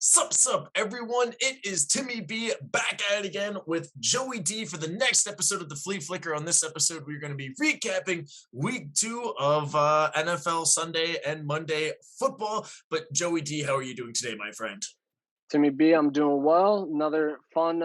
Sup, everyone. It is Timmy B back at it again with Joey D for the next episode of the Flea Flicker. On this episode, we're going to be recapping week 2 of NFL Sunday and Monday football. But Joey D, how are you doing today, my friend? Timmy B, I'm doing well. Another fun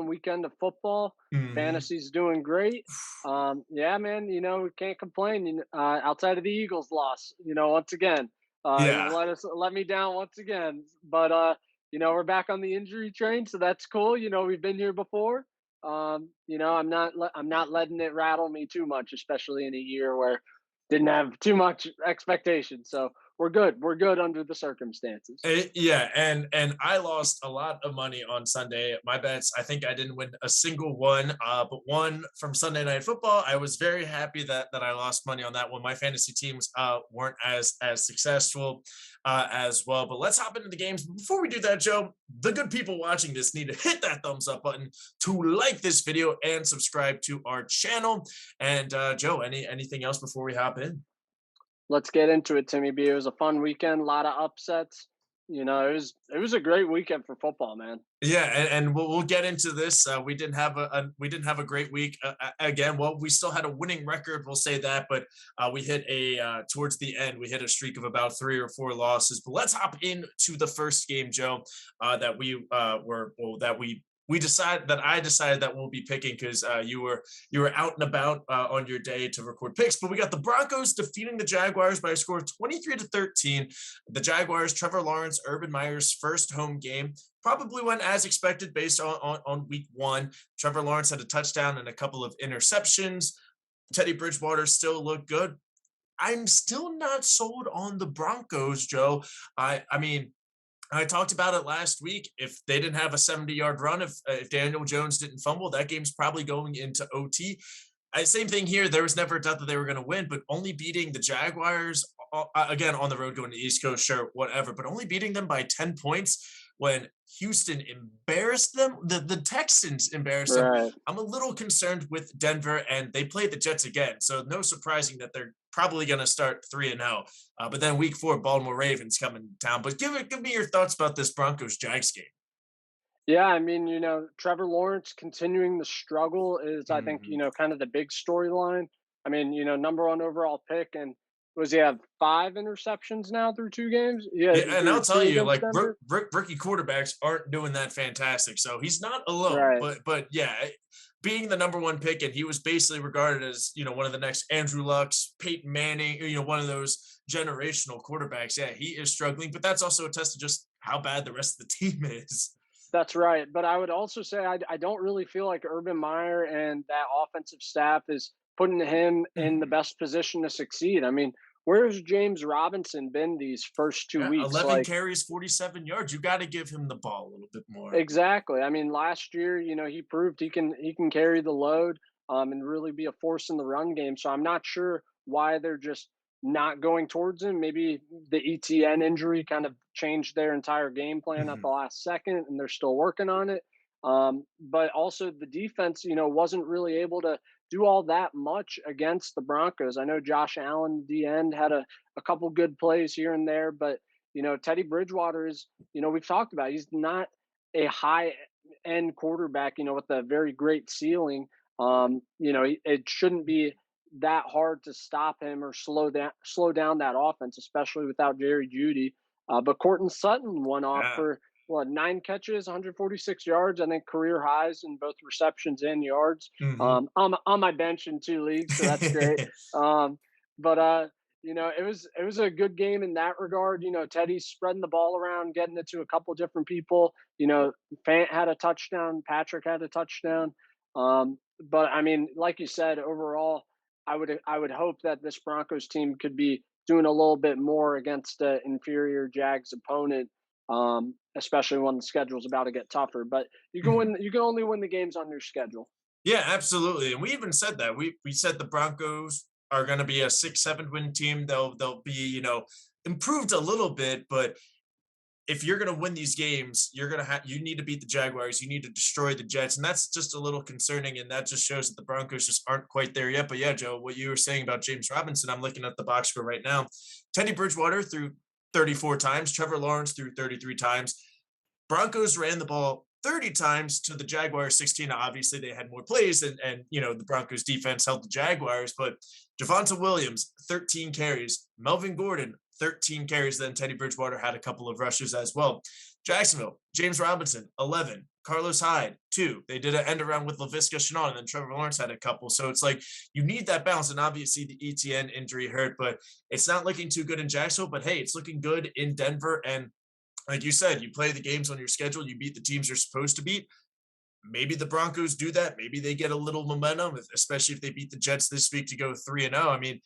weekend of football. Mhm. Fantasy's doing great. Yeah, man. We can't complain. Outside of the Eagles' loss, once again, Yeah. let me down once again. But we're back on the injury train, so that's cool. We've been here before. I'm not letting it rattle me too much, especially in a year where didn't have too much expectation. So we're good. We're good under the circumstances. Yeah, and I lost a lot of money on Sunday. My bets, I think I didn't win a single one, but one from Sunday Night Football. I was very happy that I lost money on that one. My fantasy teams weren't as successful as well. But let's hop into the games. Before we do that, Joe, the good people watching this need to hit that thumbs up button to like this video and subscribe to our channel. And Joe, anything else before we hop in? Let's get into it, Timmy B. It was a fun weekend, a lot of upsets. It was a great weekend for football, man. Yeah, and we'll get into this. We didn't have we didn't have a great week again. Well, we still had a winning record, we'll say that, but we hit a towards the end we hit a streak of about 3 or 4 losses. But let's hop into the first game, Joe, that we decided that I decided that we'll be picking because you were out and about on your day to record picks. But we got the Broncos defeating the Jaguars by a score of 23-13. The Jaguars, Trevor Lawrence, Urban Meyer's first home game, probably went as expected based on week 1. Trevor Lawrence had a touchdown and a couple of interceptions. Teddy Bridgewater still looked good. I'm still not sold on the Broncos, Joe. I mean, I talked about it last week. If they didn't have a 70-yard run, if Daniel Jones didn't fumble, that game's probably going into OT. Same thing here. There was never a doubt that they were going to win, but only beating the Jaguars, again, on the road going to the East Coast, sure, whatever, but only beating them by 10 points when Houston embarrassed them, the Texans embarrassed them. Right. I'm a little concerned with Denver, and they played the Jets again, so no surprising that they're probably going to start 3-0. But then week 4, Baltimore Ravens coming down. But give me your thoughts about this Broncos Jags game. Yeah, I mean, Trevor Lawrence continuing the struggle is, I think, Mhm. kind of the big storyline. I mean, number one overall pick, and was he have 5 interceptions now through 2 games? Yeah, Yeah, and I'll through tell two you, against like Denver. rookie quarterbacks aren't doing that fantastic, so he's not alone. Right. But yeah, being the number one pick, and he was basically regarded as one of the next Andrew Lucks, Peyton Manning, one of those generational quarterbacks. Yeah, he is struggling, but that's also a test of just how bad the rest of the team is. That's right. But I would also say I don't really feel like Urban Meyer and that offensive staff is putting him in the Mhm. best position to succeed. I mean, where's James Robinson been these first two Yeah, weeks? 11 Like, carries, 47 yards. You got to give him the ball a little bit more. exactly. I mean, last year, he proved he can carry the load and really be a force in the run game. So I'm not sure why they're just not going towards him. Maybe the ETN injury kind of changed their entire game plan at the Mhm. last second, and they're still working on it. But also the defense, wasn't really able to do all that much against the Broncos. I know Josh Allen at the end had a couple good plays here and there, but Teddy Bridgewater is, we've talked about, he's not a high end quarterback, with a very great ceiling. It shouldn't be that hard to stop him or slow down that offense, especially without Jerry Judy. But Cortland Sutton went off Yeah. for 9 catches, 146 yards. I think career highs in both receptions and yards. Mhm. On my bench in 2 leagues, so that's great. Um, but it was a good game in that regard. Teddy's spreading the ball around, getting it to a couple different people. Fant had a touchdown, Patrick had a touchdown. But I mean, like you said, overall, I would hope that this Broncos team could be doing a little bit more against an inferior Jags opponent, especially when the schedule's about to get tougher. But you can Mhm. win. You can only win the games on your schedule. Yeah, absolutely. And we even said that. We said the Broncos are going to be a 6-7 win team. They'll be, improved a little bit, but if you're going to win these games, you need to beat the Jaguars, you need to destroy the Jets, and that's just a little concerning, and that just shows that the Broncos just aren't quite there yet. But yeah, Joe, what you were saying about James Robinson, I'm looking at the box score right now. Teddy Bridgewater threw 34 times, Trevor Lawrence threw 33 times. Broncos ran the ball 30 times to the Jaguars 16. Obviously, they had more plays, and the Broncos defense held the Jaguars, but Javonte Williams, 13 carries, Melvin Gordon, 13 carries. Then Teddy Bridgewater had a couple of rushes as well. Jacksonville, James Robinson, 11. Carlos Hyde, 2. They did an end around with Laviska Shenault, and then Trevor Lawrence had a couple. So it's like you need that balance. And obviously the ETN injury hurt, but it's not looking too good in Jacksonville. But hey, it's looking good in Denver. And like you said, you play the games on your schedule, you beat the teams you're supposed to beat. Maybe the Broncos do that. Maybe they get a little momentum, especially if they beat the Jets this week to go 3-0. I mean,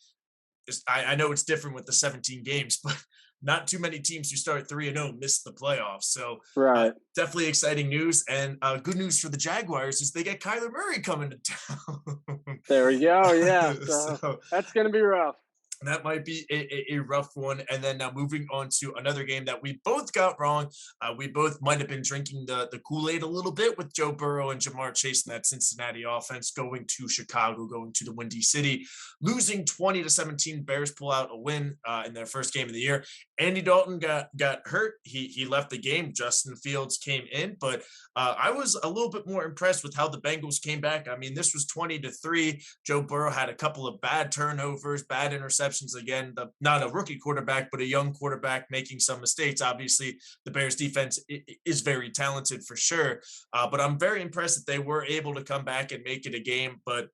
I know it's different with the 17 games, but not too many teams who start 3-0 miss the playoffs. So Right. definitely exciting news. And good news for the Jaguars is they get Kyler Murray coming to town. There we go. Yeah. So So that's going to be rough. that might be a rough one. And then now moving on to another game that we both got wrong. We both might have been drinking the Kool-Aid a little bit with Joe Burrow and Jamar Chase in that Cincinnati offense going to Chicago, going to the Windy City, losing 20-17. Bears pull out a win in their first game of the year. Andy Dalton got hurt. He left the game. Justin Fields came in, but I was a little bit more impressed with how the Bengals came back. I mean, this was 20-3. Joe Burrow had a couple of bad turnovers, bad interceptions. Again, not a rookie quarterback, but a young quarterback making some mistakes. Obviously, the Bears defense is very talented for sure. But I'm very impressed that they were able to come back and make it a game. But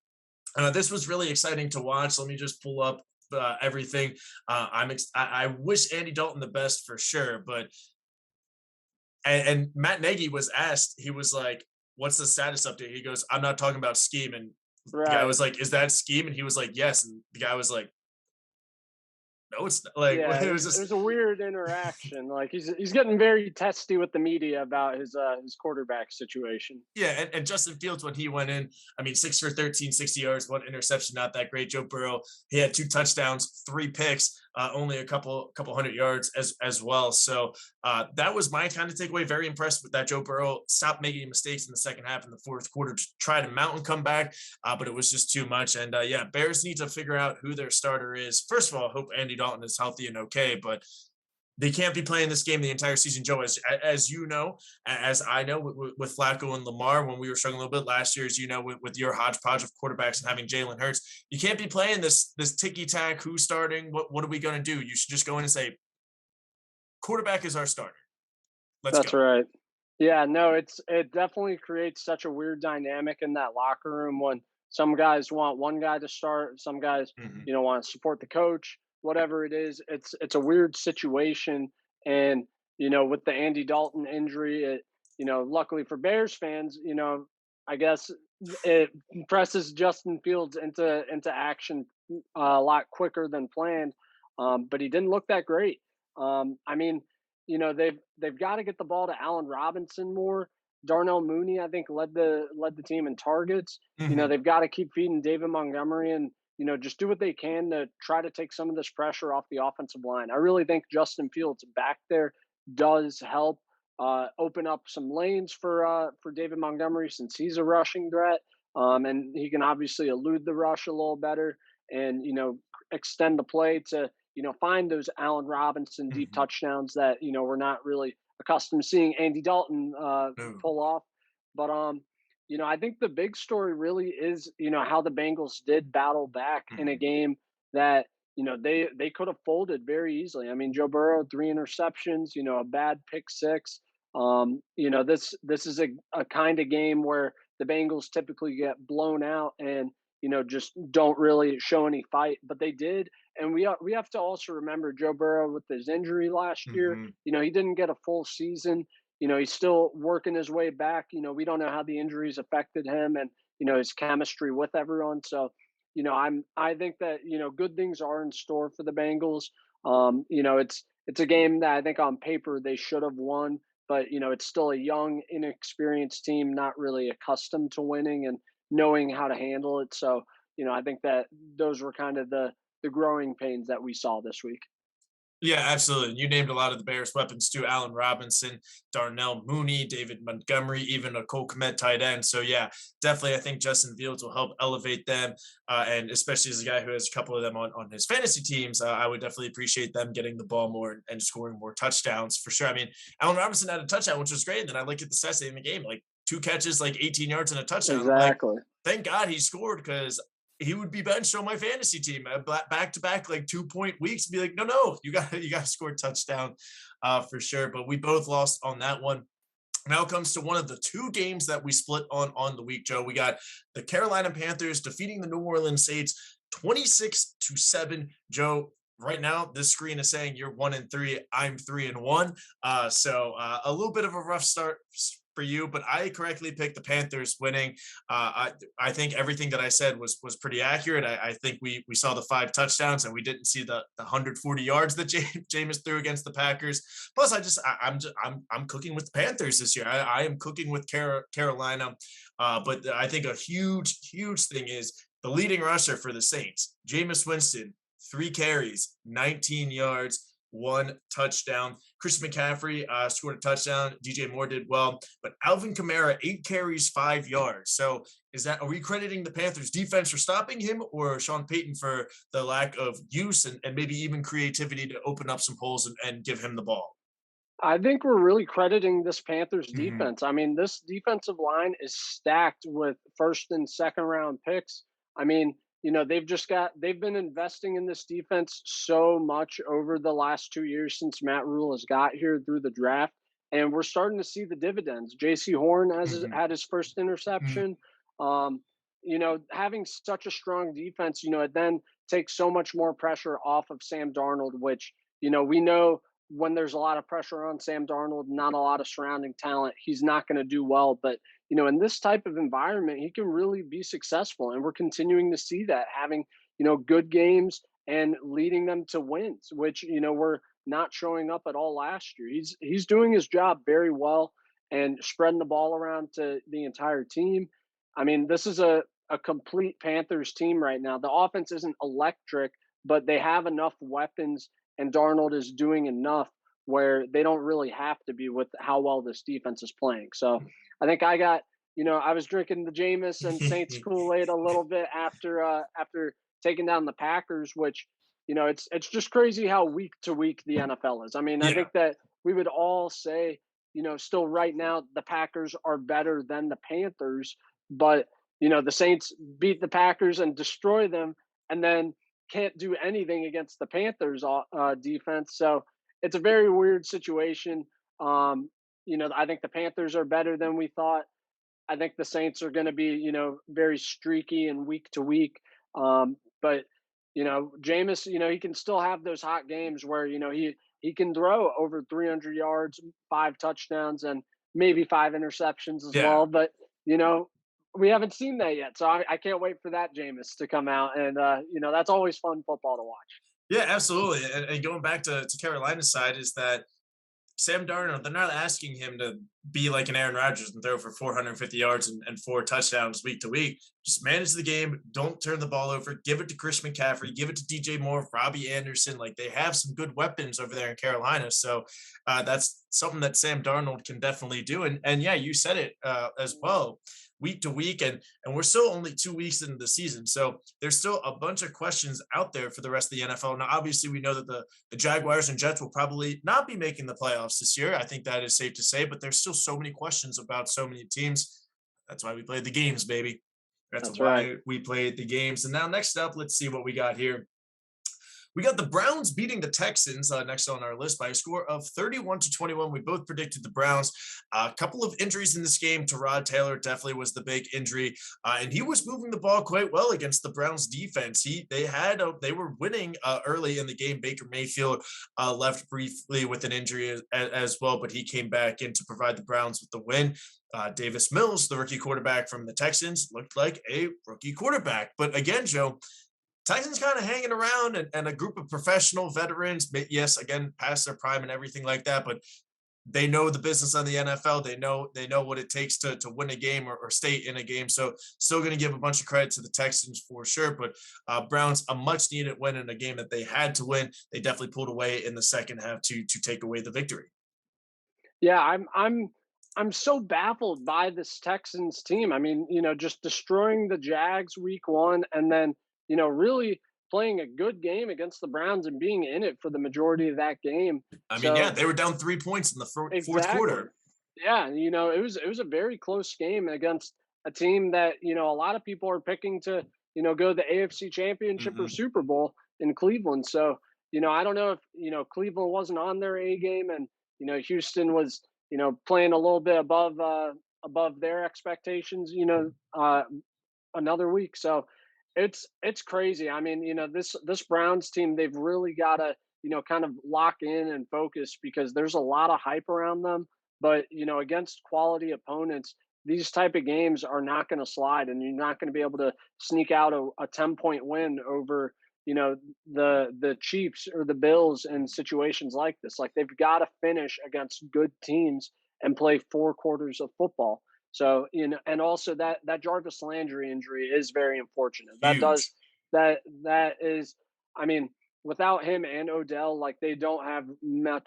this was really exciting to watch. Let me just pull up everything. I wish Andy Dalton the best for sure. But and Matt Nagy was asked, he was like, "What's the status update?" He goes, "I'm not talking about scheme." And the guy Right. was like, "Is that scheme?" And he was like, "Yes." And the guy was like, "No, it's not." Like Yeah, it was it just was a weird interaction. Like he's getting very testy with the media about his quarterback situation. yeah. And Justin Fields when he went in, I mean, 6 for 13, 60 yards, one interception, not that great. Joe Burrow, he had 2 touchdowns, 3 picks, only a couple hundred yards as well. So that was my kind of takeaway. Very impressed with that. Joe Burrow stopped making mistakes in the second half in the fourth quarter to try to mount and come back, but it was just too much. And yeah, Bears need to figure out who their starter is. First of all, I hope Andy Dalton is healthy and okay, but they can't be playing this game the entire season, Joe. As you know, as I know, with Flacco and Lamar, when we were struggling a little bit last year, as you know, with your hodgepodge of quarterbacks and having Jalen Hurts, you can't be playing this ticky tack. Who's starting? What are we going to do? You should just go in and say, quarterback is our starter. Let's That's go. right. Yeah, no, it definitely creates such a weird dynamic in that locker room when some guys want one guy to start, some guys, Mhm. want to support the coach, whatever it is. It's a weird situation. And, with the Andy Dalton injury, luckily for Bears fans, I guess it presses Justin Fields into action a lot quicker than planned. But he didn't look that great. I mean, they've got to get the ball to Allen Robinson more. Darnell Mooney, I think, led the team in targets. Mhm. They've got to keep feeding David Montgomery and just do what they can to try to take some of this pressure off the offensive line. I really think Justin Fields back there does help open up some lanes for David Montgomery since he's a rushing threat, and he can obviously elude the rush a little better and extend the play to find those Allen Robinson deep Mhm. touchdowns that we're not really accustomed to seeing Andy Dalton No. pull off. But I think the big story really is how the Bengals did battle back in a Mhm. game that they could have folded very easily. I mean, Joe Burrow 3 interceptions, a bad pick six. This is a kind of game where the Bengals typically get blown out and just don't really show any fight, but they did. And we have to also remember Joe Burrow with his injury last year. Mhm. He didn't get a full season. He's still working his way back. We don't know how the injuries affected him and his chemistry with everyone. So, I think that good things are in store for the Bengals. It's a game that I think on paper they should have won, but it's still a young, inexperienced team, not really accustomed to winning and knowing how to handle it. So, I think that those were kind of the growing pains that we saw this week. Yeah, absolutely. You named a lot of the Bears' weapons too. Allen Robinson, Darnell Mooney, David Montgomery, even a Cole Kmet tight end. So yeah, definitely, I think Justin Fields will help elevate them, and especially as a guy who has a couple of them on his fantasy teams, I would definitely appreciate them getting the ball more and scoring more touchdowns for sure. I mean, Allen Robinson had a touchdown, which was great. And then I look at the stats in the game, like 2 catches, like 18 yards and a touchdown. I'm like, Exactly. thank God he scored because he would be benched on my fantasy team back to back like 2 point weeks. Be like, no, you got to score a touchdown for sure. But we both lost on that one. Now comes to one of the two games that we split on the week, Joe. We got the Carolina Panthers defeating the New Orleans Saints 26-7. Joe, right now this screen is saying you're 1-3. I'm 3-1. So a little bit of a rough start for you, but I correctly picked the Panthers winning. I think everything that I said was pretty accurate. I think we saw the 5 touchdowns and we didn't see the 140 yards that Jameis threw against the Packers. Plus, I'm cooking with the Panthers this year. I am cooking with Carolina, but I think a huge thing is the leading rusher for the Saints, Jameis Winston, 3 carries, 19 yards. 1 touchdown. Christian McCaffrey scored a touchdown. DJ Moore did well, but Alvin Kamara 8 carries, 5 yards. So are we crediting the Panthers defense for stopping him, or Sean Payton for the lack of use and maybe even creativity to open up some holes and give him the ball? I think we're really crediting this Panthers Mm-hmm. defense. I mean, this defensive line is stacked with first and second round picks. I mean, they've been investing in this defense so much over the last 2 years since Matt Rule has got here through the draft. And we're starting to see the dividends. JC Horn Mm-hmm. had his first interception. Um, having such a strong defense, it then takes so much more pressure off of Sam Darnold, which, we know when there's a lot of pressure on Sam Darnold, not a lot of surrounding talent, he's not going to do well. But, in this type of environment, he can really be successful. And we're continuing to see that, having, good games and leading them to wins, which, we're not showing up at all last year. He's doing his job very well and spreading the ball around to the entire team. I mean, this is a complete Panthers team right now. The offense isn't electric, but they have enough weapons and Darnold is doing enough where they don't really have to be with how well this defense is playing. So I think I was drinking the Jameis and Saints Kool Aid a little bit after taking down the Packers, which it's just crazy how week to week the NFL is. I mean, I Yeah. think that we would all say still right now the Packers are better than the Panthers, but the Saints beat the Packers and destroy them, and then can't do anything against the Panthers defense. So it's a very weird situation. I think the Panthers are better than we thought. I think the Saints are going to be, very streaky and week to week. But Jameis, he can still have those hot games where he can throw over 300 yards, 5 touchdowns, and maybe 5 interceptions as Yeah. well. But you know, we haven't seen that yet, so I can't wait for that Jameis to come out, and that's always fun football to watch. Yeah, absolutely. And going back to Carolina's side is that Sam Darnold, they're not asking him to be like an Aaron Rodgers and throw for 450 yards and 4 touchdowns week to week. Just manage the game. Don't turn the ball over. Give it to Chris McCaffrey. Give it to DJ Moore, Robbie Anderson. Like they have some good weapons over there in Carolina. So that's something that Sam Darnold can definitely do. And yeah, you said it as well, week to week, and we're still only 2 weeks into the season. So there's still a bunch of questions out there for the rest of the NFL. Now, obviously, we know that the Jaguars and Jets will probably not be making the playoffs this year. I think that is safe to say, but there's still so many questions about so many teams. That's why we played the games, baby. That's That's right. why we played the games. And now, next up, let's see what we got here. We got the Browns beating the Texans next on our list by a score of 31-21. We both predicted the Browns. A couple of injuries in this game. Tyrod Taylor definitely was the big injury, and he was moving the ball quite well against the Browns defense. They were winning early in the game. Baker Mayfield left briefly with an injury as well, but he came back in to provide the Browns with the win. Davis Mills, the rookie quarterback from the Texans, looked like a rookie quarterback. But again, Joe, Texans kind of hanging around and a group of professional veterans, yes, again, past their prime and everything like that, but they know the business on the NFL. They know what it takes to win a game or stay in a game. So still going to give a bunch of credit to the Texans for sure. But Browns a much needed win in a game that they had to win. They definitely pulled away in the second half to take away the victory. Yeah, I'm so baffled by this Texans team. I mean, just destroying the Jags week 1 and then, really playing a good game against the Browns and being in it for the majority of that game. I mean, yeah, So, they were down 3 points in the fourth exactly. quarter. Yeah, it was a very close game against a team that, a lot of people are picking to, go to the AFC Championship or Hmm. Super Bowl in Cleveland. So, I don't know if, Cleveland wasn't on their A game and, Houston was, playing a little bit above their expectations, another week. So it's crazy. I mean, this Browns team, they've really got to, kind of lock in and focus because there's a lot of hype around them. But against quality opponents, these type of games are not going to slide, and you're not going to be able to sneak out a 10-point win over the Chiefs or the Bills in situations like this. Like they've got to finish against good teams and play 4 quarters of football. So, and also that Jarvis Landry injury is very unfortunate. Huge. That is, I mean, without him and Odell, like they don't have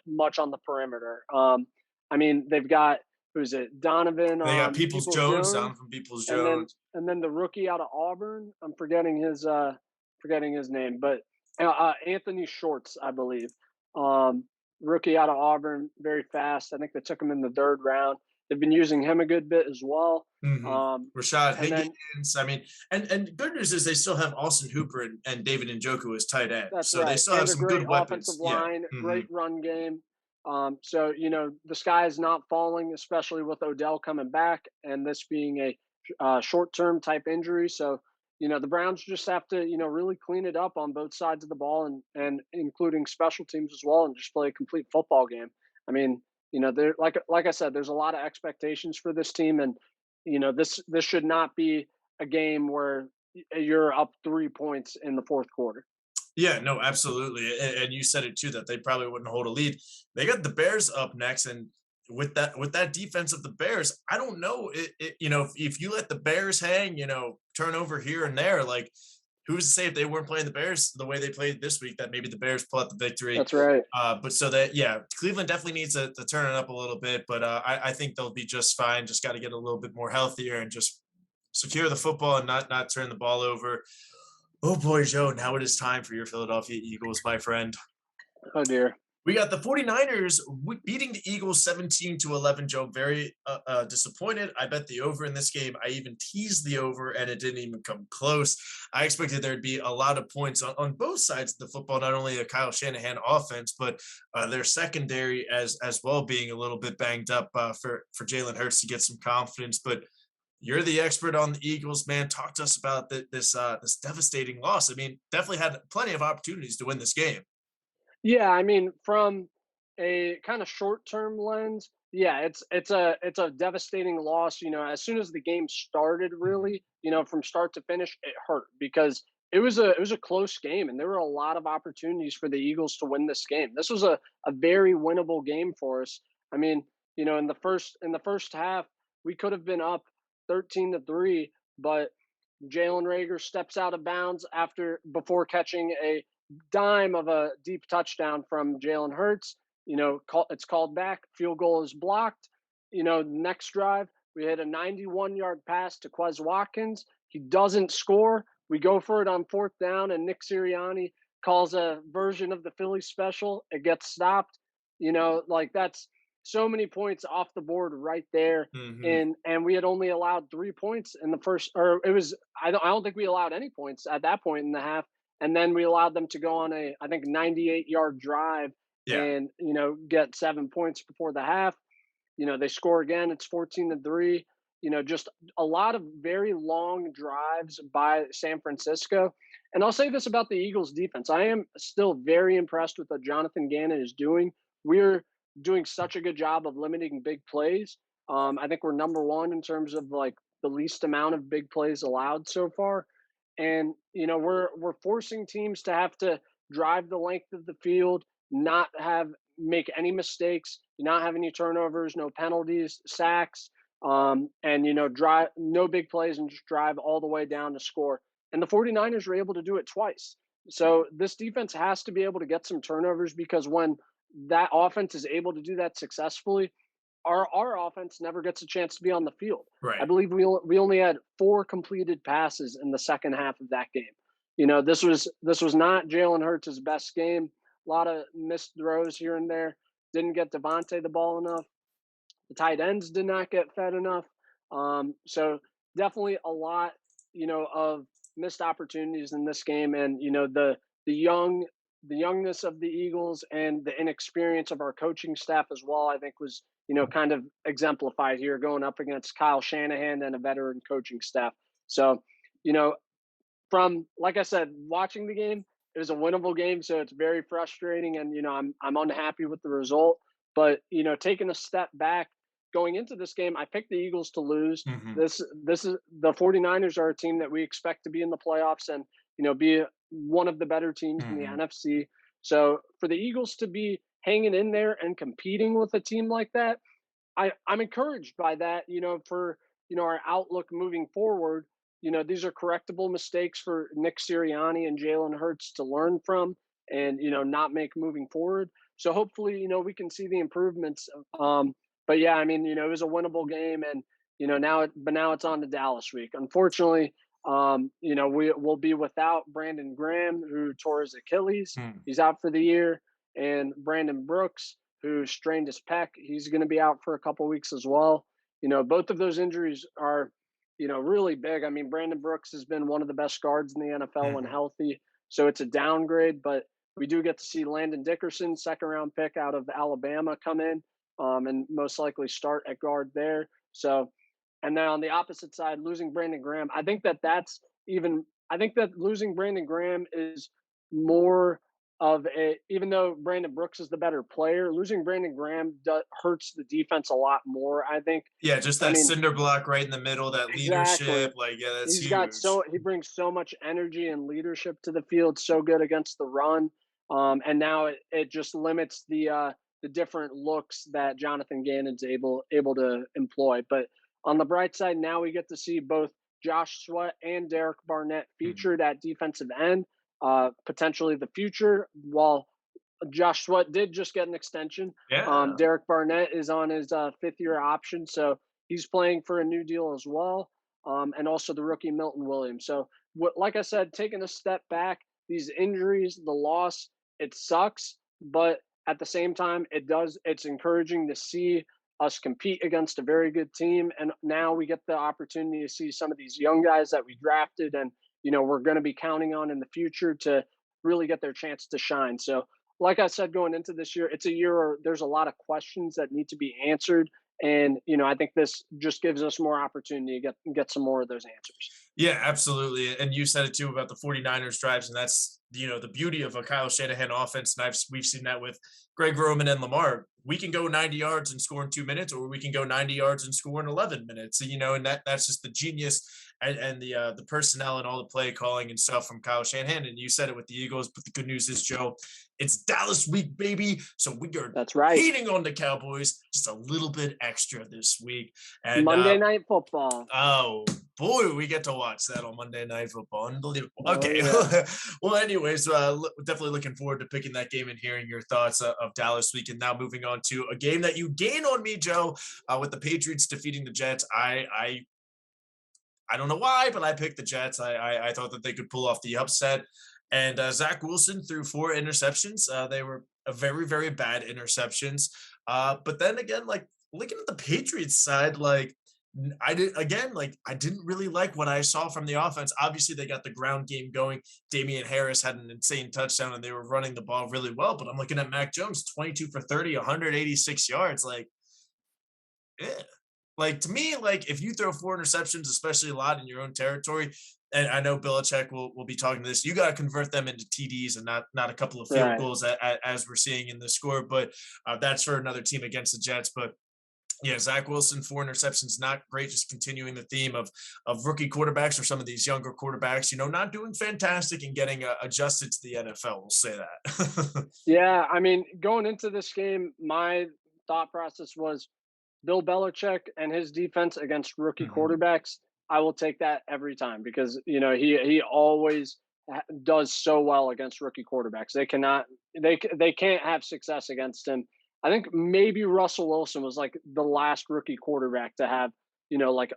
much on the perimeter. I mean, they've got who's it, Donovan They got Peoples Peoples Jones down Jones, from Peoples and then Jones. the rookie out of Auburn. I'm forgetting his name, but Anthony Shorts, I believe. Um, Rookie out of Auburn, very fast. I think they took him in the 3rd round. They've been using him a good bit as well. Hmm. Rashad And then Higgins. I mean, and good news is they still have Austin Hooper and David Njoku as tight end, that's so they right. still have And a some great good offensive weapons. Yeah. line, Hmm. great run game. So, the sky is not falling, especially with Odell coming back and this being a short term type injury. So, the Browns just have to, really clean it up on both sides of the ball and including special teams as well and just play a complete football game. I mean, there like I said, there's a lot of expectations for this team, and this should not be a game where you're up 3 points in the fourth quarter. Yeah, no, absolutely. And you said it too that they probably wouldn't hold a lead. They got the Bears up next, and with that defense of the Bears, I don't know. If you let the Bears hang, turn over here and there, like who's to say if they weren't playing the Bears the way they played this week that maybe the Bears pull out the victory. That's right. But so that yeah, Cleveland definitely needs to turn it up a little bit, but I think they'll be just fine. Just got to get a little bit more healthier and just secure the football and not turn the ball over. Oh boy, Joe, now it is time for your Philadelphia Eagles, my friend. Oh dear. We got the 49ers beating the Eagles 17-11. Joe, very disappointed. I bet the over in this game. I even teased the over, and it didn't even come close. I expected there'd be a lot of points on both sides of the football, not only a Kyle Shanahan offense, but their secondary as well being a little bit banged up for Jalen Hurts to get some confidence. But you're the expert on the Eagles, man. Talk to us about this devastating loss. I mean, definitely had plenty of opportunities to win this game. Yeah, I mean, from a kind of short-term lens, yeah, it's a devastating loss. As soon as the game started, Mhm. really, from start to finish, it hurt because it was a close game, and there were a lot of opportunities for the Eagles to win this game. This was a very winnable game for us. I mean, in the first half, we could have been up 13-3, but Jalen Rager steps out of bounds before catching a dime of a deep touchdown from Jalen Hurts. It's called back. Field goal is blocked. Next drive, we hit a 91-yard pass to Quez Watkins. He doesn't score. We go for it on 4th down, and Nick Sirianni calls a version of the Philly special. It gets stopped. Like that's so many points off the board right there. Mhm. And we had only allowed 3 points in the first, or it was I don't think we allowed any points at that point in the half, and then we allowed them to go on a I think 98-yard drive Yeah. and get 7 points before the half. They score again. It's 14-3. Just a lot of very long drives by San Francisco. And I'll say this about the Eagles defense. I am still very impressed with what Jonathan Gannon is doing. We're doing such a good job of limiting big plays. I think we're number one in terms of like the least amount of big plays allowed so far. And we're forcing teams to have to drive the length of the field, not have make any mistakes, not have any turnovers, no penalties, sacks, and drive no big plays and just drive all the way down to score. And the 49ers were able to do it twice. So this defense has to be able to get some turnovers, because when that offense is able to do that successfully, our offense never gets a chance to be on the field. I Right. believe we only had 4 completed passes in the second half of that game. This was not Jalen Hurts' best game. A lot of missed throws here and there. Didn't get Devontae the ball enough. The tight ends did not get fed enough. So definitely a lot, of missed opportunities in this game, and the young the youngness of the Eagles and the inexperience of our coaching staff as well, I think was kind of exemplified here, going up against Kyle Shanahan and a veteran coaching staff. So, you know, from like I said, watching the game, it was a winnable game, so it's very frustrating, and I'm unhappy with the result. But taking a step back, going into this game, I picked the Eagles to lose. Hmm. This is the 49ers are a team that we expect to be in the playoffs and be one of the better teams in the Hmm. NFC. So for the Eagles to be hanging in there and competing with a team like that, I'm encouraged by that, for, our outlook moving forward. These are correctable mistakes for Nick Sirianni and Jalen Hurts to learn from and, not make moving forward. So hopefully, we can see the improvements. But yeah, I mean, it was a winnable game, and, now it's on to Dallas week. Unfortunately, we will be without Brandon Graham, who tore his Achilles. Hmm. He's out for the year, and Brandon Brooks, who strained his pec. He's going to be out for a couple weeks as well. Both of those injuries are, really big. I mean, Brandon Brooks has been one of the best guards in the NFL when Hmm. healthy, so it's a downgrade. But we do get to see Landon Dickerson, second round pick out of Alabama, come in and most likely start at guard there. So, and then on the opposite side, losing Brandon Graham, I think that losing Brandon Graham is more of a, even though Brandon Brooks is the better player, losing Brandon Graham hurts the defense a lot more, I think. Yeah, just I that mean, cinder block right in the middle, that exactly. leadership. Like, yeah, that's He's got huge. he brings so much energy and leadership to the field, so good against the run. And now it just limits the different looks that Jonathan Gannon's able to employ. But on the bright side, now we get to see both Josh Sweat and Derek Barnett Mhm. featured at defensive end, potentially the future. While Josh Sweat did just get an extension, Yeah. Derek Barnett is on his 5th-year option, so he's playing for a new deal as well. And also the rookie Milton Williams. So, like I said, taking a step back, these injuries, the loss, it sucks, but at the same time, it's encouraging to see us compete against a very good team. And now we get the opportunity to see some of these young guys that we drafted and, we're going to be counting on in the future to really get their chance to shine. So, like I said, going into this year, it's a year where there's a lot of questions that need to be answered. And, I think this just gives us more opportunity to get some more of those answers. Yeah, absolutely. And you said it too about the 49ers drives, and that's the beauty of a Kyle Shanahan offense. And we've seen that with Greg Roman and Lamar. We can go 90 yards and score in 2 minutes, or we can go 90 yards and score in 11 minutes. And that's just the genius and the personnel and all the play calling and stuff from Kyle Shanahan. And you said it with the Eagles, but the good news is, Joe, it's Dallas week, baby. So we are That's right. hating on the Cowboys just a little bit extra this week. And Monday Night Football. oh boy, we get to watch that on Monday Night Football. Unbelievable. Oh, Okay. yeah. Well, anyways, definitely looking forward to picking that game and hearing your thoughts of Dallas week. And now moving on to a game that you gain on me, Joe, with the Patriots defeating the Jets. I don't know why, but I picked the Jets. I thought that they could pull off the upset. And Zach Wilson threw 4 interceptions. They were a very, very bad interceptions. But then again, like looking at the Patriots side, like I didn't really like what I saw from the offense. Obviously, they got the ground game going. Damian Harris had an insane touchdown, and they were running the ball really well. But I'm looking at Mac Jones, 22 for 30, 186 yards. Like, yeah. Like to me, like if you throw 4 interceptions, especially a lot in your own territory, and I know Belichick will be talking to this, you got to convert them into TDs and not a couple of field Right. goals as we're seeing in the score. But that's for another team against the Jets. But Yeah, Zach Wilson, 4 interceptions, not great. Just continuing the theme of rookie quarterbacks or some of these younger quarterbacks, not doing fantastic and getting adjusted to the NFL. We'll say that. Yeah, I mean, going into this game, my thought process was Bill Belichick and his defense against rookie Mhm. quarterbacks. I will take that every time because he always does so well against rookie quarterbacks. They can't have success against him. I think maybe Russell Wilson was like the last rookie quarterback to have like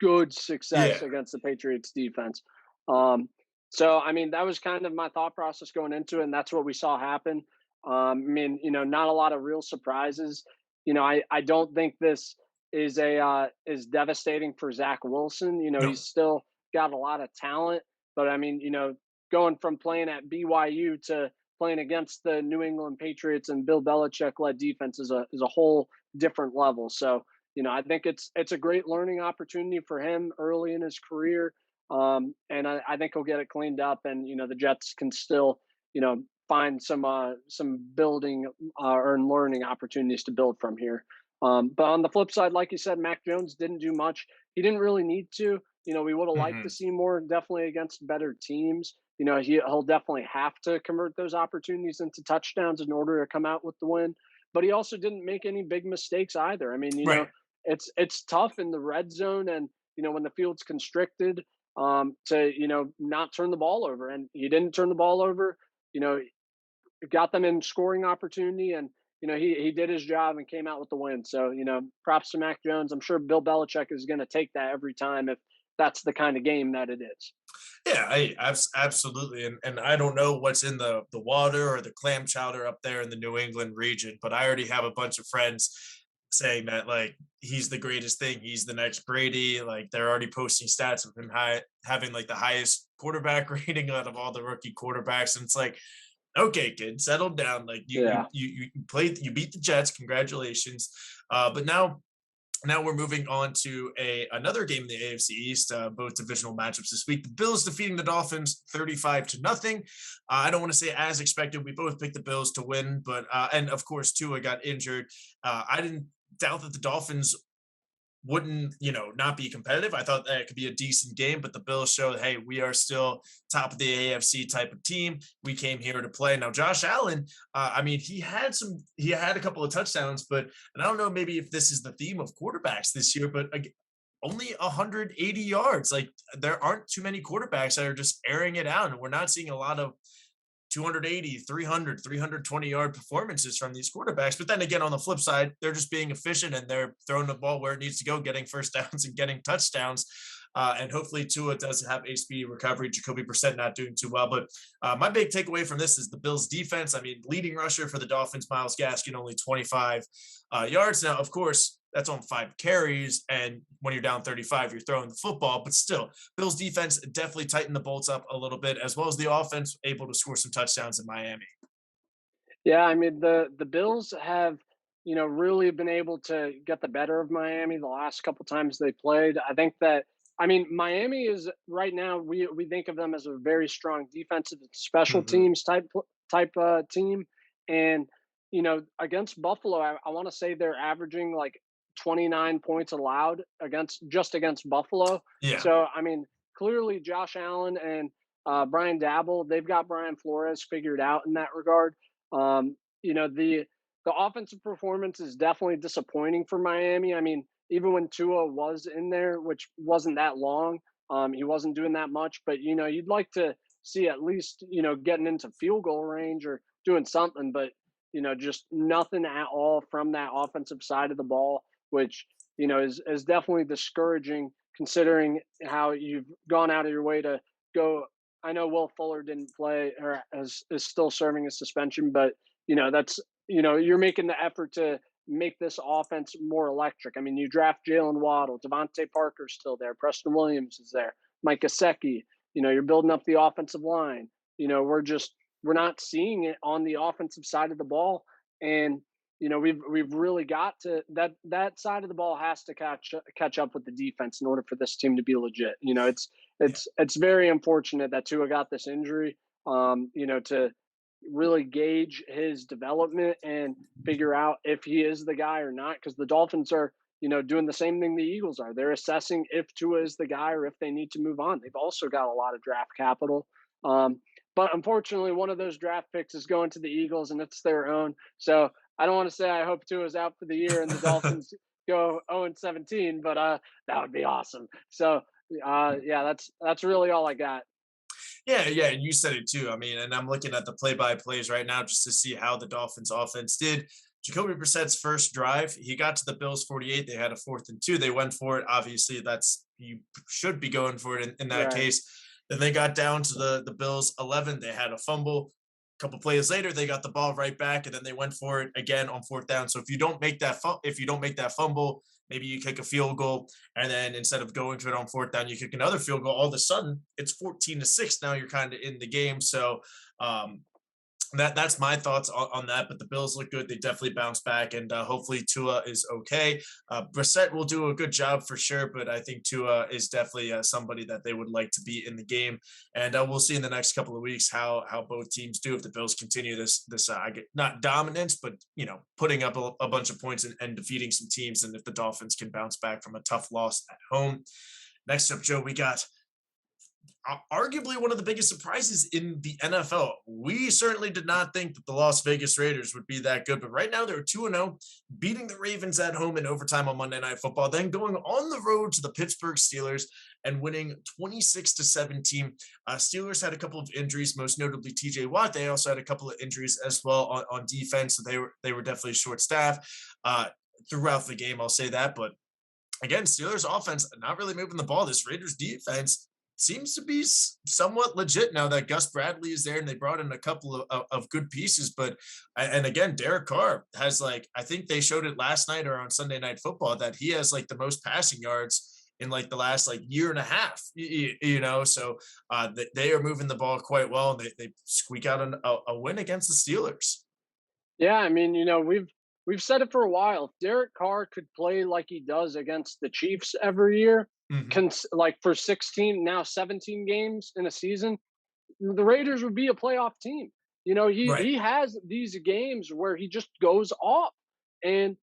good success Yeah, against the Patriots defense. Um, so I mean that was kind of my thought process going into it, and that's what we saw happen. I mean, not a lot of real surprises. I don't think this is devastating for Zach Wilson. no, He's still got a lot of talent, but I mean, going from playing at BYU to playing against the New England Patriots and Bill Belichick led defense is a whole different level. So I think it's a great learning opportunity for him early in his career, and I think he'll get it cleaned up, and the Jets can still find some building or learning opportunities to build from here. But on the flip side, like you said, Mac Jones didn't do much. He didn't really need to. We would have liked to mhm, see more, definitely against better teams. He'll definitely have to convert those opportunities into touchdowns in order to come out with the win. But he also didn't make any big mistakes either. I mean, right. it's tough in the red zone and when the field's constricted to not turn the ball over, and he didn't turn the ball over. You know, got them in scoring opportunity, and he did his job and came out with the win. So props to Mac Jones. I'm sure Bill Belichick is going to take that every time if that's the kind of game that it is. Yeah, absolutely, and I don't know what's in the water or the clam chowder up there in the New England region, but I already have a bunch of friends saying that like he's the greatest thing. He's the next Brady. Like they're already posting stats of him having like the highest quarterback rating out of all the rookie quarterbacks, and it's like, okay, kid, settle down. Like Yeah. you beat the Jets, congratulations. But now we're moving on to a another game in the AFC East, both divisional matchups this week. The Bills defeating the Dolphins 35 to nothing. I don't want to say as expected. We both picked the Bills to win, but and of course Tua got injured. I didn't doubt that the Dolphins wouldn't, not be competitive. I thought that it could be a decent game, but the Bills showed, hey, we are still top of the AFC type of team. We came here to play. Now, Josh Allen, I mean, he had a couple of touchdowns, and I don't know maybe if this is the theme of quarterbacks this year, but only 180 yards. Like there aren't too many quarterbacks that are just airing it out, and we're not seeing a lot of 280, 300, 320-yard performances from these quarterbacks. But then again, on the flip side, they're just being efficient and they're throwing the ball where it needs to go, getting first downs and getting touchdowns. And hopefully Tua does have a speedy recovery. Jacoby Brissett not doing too well. But my big takeaway from this is the Bills defense. I mean, leading rusher for the Dolphins, Myles Gaskin, only 25 yards. Now, of course, that's on 5 carries. And when you're down 35, you're throwing the football. But still, Bills defense definitely tightened the bolts up a little bit, as well as the offense able to score some touchdowns in Miami. Yeah, I mean the Bills have really been able to get the better of Miami the last couple times they played. I think that I mean Miami is right now we think of them as a very strong defensive and special Mhm. teams type team, and against Buffalo I want to say they're averaging like 29 points allowed against Buffalo. Yeah. So I mean clearly Josh Allen and Brian Dabble, they've got Brian Flores figured out in that regard. The offensive performance is definitely disappointing for Miami. I mean, even when Tua was in there, which wasn't that long, he wasn't doing that much. But you'd like to see at least getting into field goal range or doing something. But just nothing at all from that offensive side of the ball, which is definitely discouraging considering how you've gone out of your way to go. I know Will Fuller didn't play or is still serving a suspension, but that's you're making the effort to make this offense more electric. I mean, you draft Jalen Waddle, Devontae Parker's still there, Preston Williams is there, Mike Gesicki. You're building up the offensive line. We're not seeing it on the offensive side of the ball, and we've really got to that side of the ball has to catch up with the defense in order for this team to be legit. Yeah. It's very unfortunate that Tua got this injury. To really gauge his development and figure out if he is the guy or not. Because the Dolphins are, doing the same thing the Eagles are. They're assessing if Tua is the guy or if they need to move on. They've also got a lot of draft capital. But unfortunately, one of those draft picks is going to the Eagles, and it's their own. So I don't want to say I hope Tua is out for the year and the Dolphins go 0-17, but that would be awesome. So yeah, that's really all I got. Yeah, yeah, and you said it too. I mean, and I'm looking at the play-by-plays right now just to see how the Dolphins offense did. Jacoby Brissett's first drive, he got to the Bills 48. They had a 4th and 2. They went for it. Obviously, that's you should be going for it in that Right. case. Then they got down to the Bills 11. They had a fumble. A couple plays later, they got the ball right back, and then they went for it again on 4th down. So if you don't make that fumble, maybe you kick a field goal, and then instead of going for it on 4th down, you kick another field goal. All of a sudden, it's 14-6. Now you're kind of in the game. So um, that's my thoughts on that. But the Bills look good. They definitely bounce back, and hopefully Tua is okay. Brissett will do a good job for sure, but I think Tua is definitely somebody that they would like to be in the game, and we'll see in the next couple of weeks how both teams do if the Bills continue this not dominance, but putting up a bunch of points and defeating some teams, and if the Dolphins can bounce back from a tough loss at home. Next up, Joe, we got arguably one of the biggest surprises in the NFL. We certainly did not think that the Las Vegas Raiders would be that good, but right now they're 2-0, beating the Ravens at home in overtime on Monday Night Football, then going on the road to the Pittsburgh Steelers and winning 26-17. Steelers had a couple of injuries, most notably TJ Watt. They also had a couple of injuries as well on defense, so they were definitely short-staffed throughout the game, I'll say that. But again, Steelers offense not really moving the ball. This Raiders defense seems to be somewhat legit now that Gus Bradley is there, and they brought in a couple of good pieces. But and again, Derek Carr has, like, I think they showed it last night or on Sunday Night Football, that he has like the most passing yards in like the last like year and a half. So they are moving the ball quite well, and they squeak out a win against the Steelers. Yeah, I mean, we've said it for a while. If Derek Carr could play like he does against the Chiefs every year, Mhm. like for 16, now 17 games in a season, the Raiders would be a playoff team. Right. He has these games where he just goes off and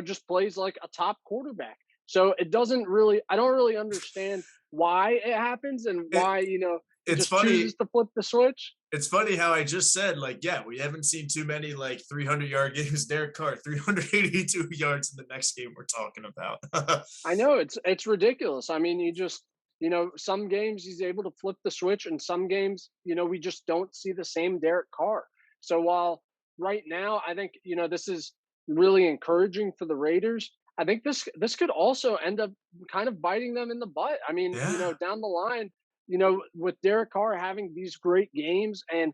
just plays like a top quarterback. So it doesn't really I don't really understand why it happens and It, why, he it's just chooses funny to flip the switch. It's funny how I just said, like, yeah, we haven't seen too many like 300-yard games. Derek Carr, 382 yards in the next game we're talking about. I know it's ridiculous. I mean, some games he's able to flip the switch, and some games, we just don't see the same Derek Carr. So while right now I think this is really encouraging for the Raiders, I think this could also end up kind of biting them in the butt. I mean, Yeah, down the line, with Derek Carr having these great games and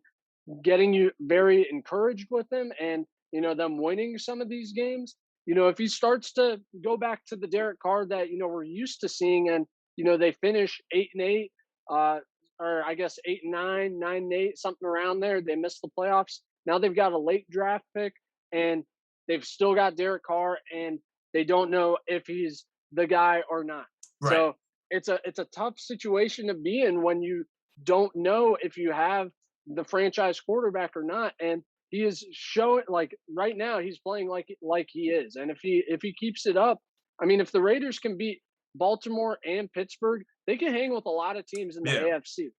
getting you very encouraged with him and them winning some of these games, if he starts to go back to the Derek Carr that we're used to seeing, and they finish 8-8, or I guess 8-9, 9-8, something around there, they miss the playoffs. Now they've got a late draft pick, and they've still got Derek Carr, and they don't know if he's the guy or not. right. So it's a tough situation to be in when you don't know if you have the franchise quarterback or not. And he is showing, like, right now he's playing like he is. And if he keeps it up, I mean, if the Raiders can beat Baltimore and Pittsburgh, they can hang with a lot of teams in the Yeah. AFC.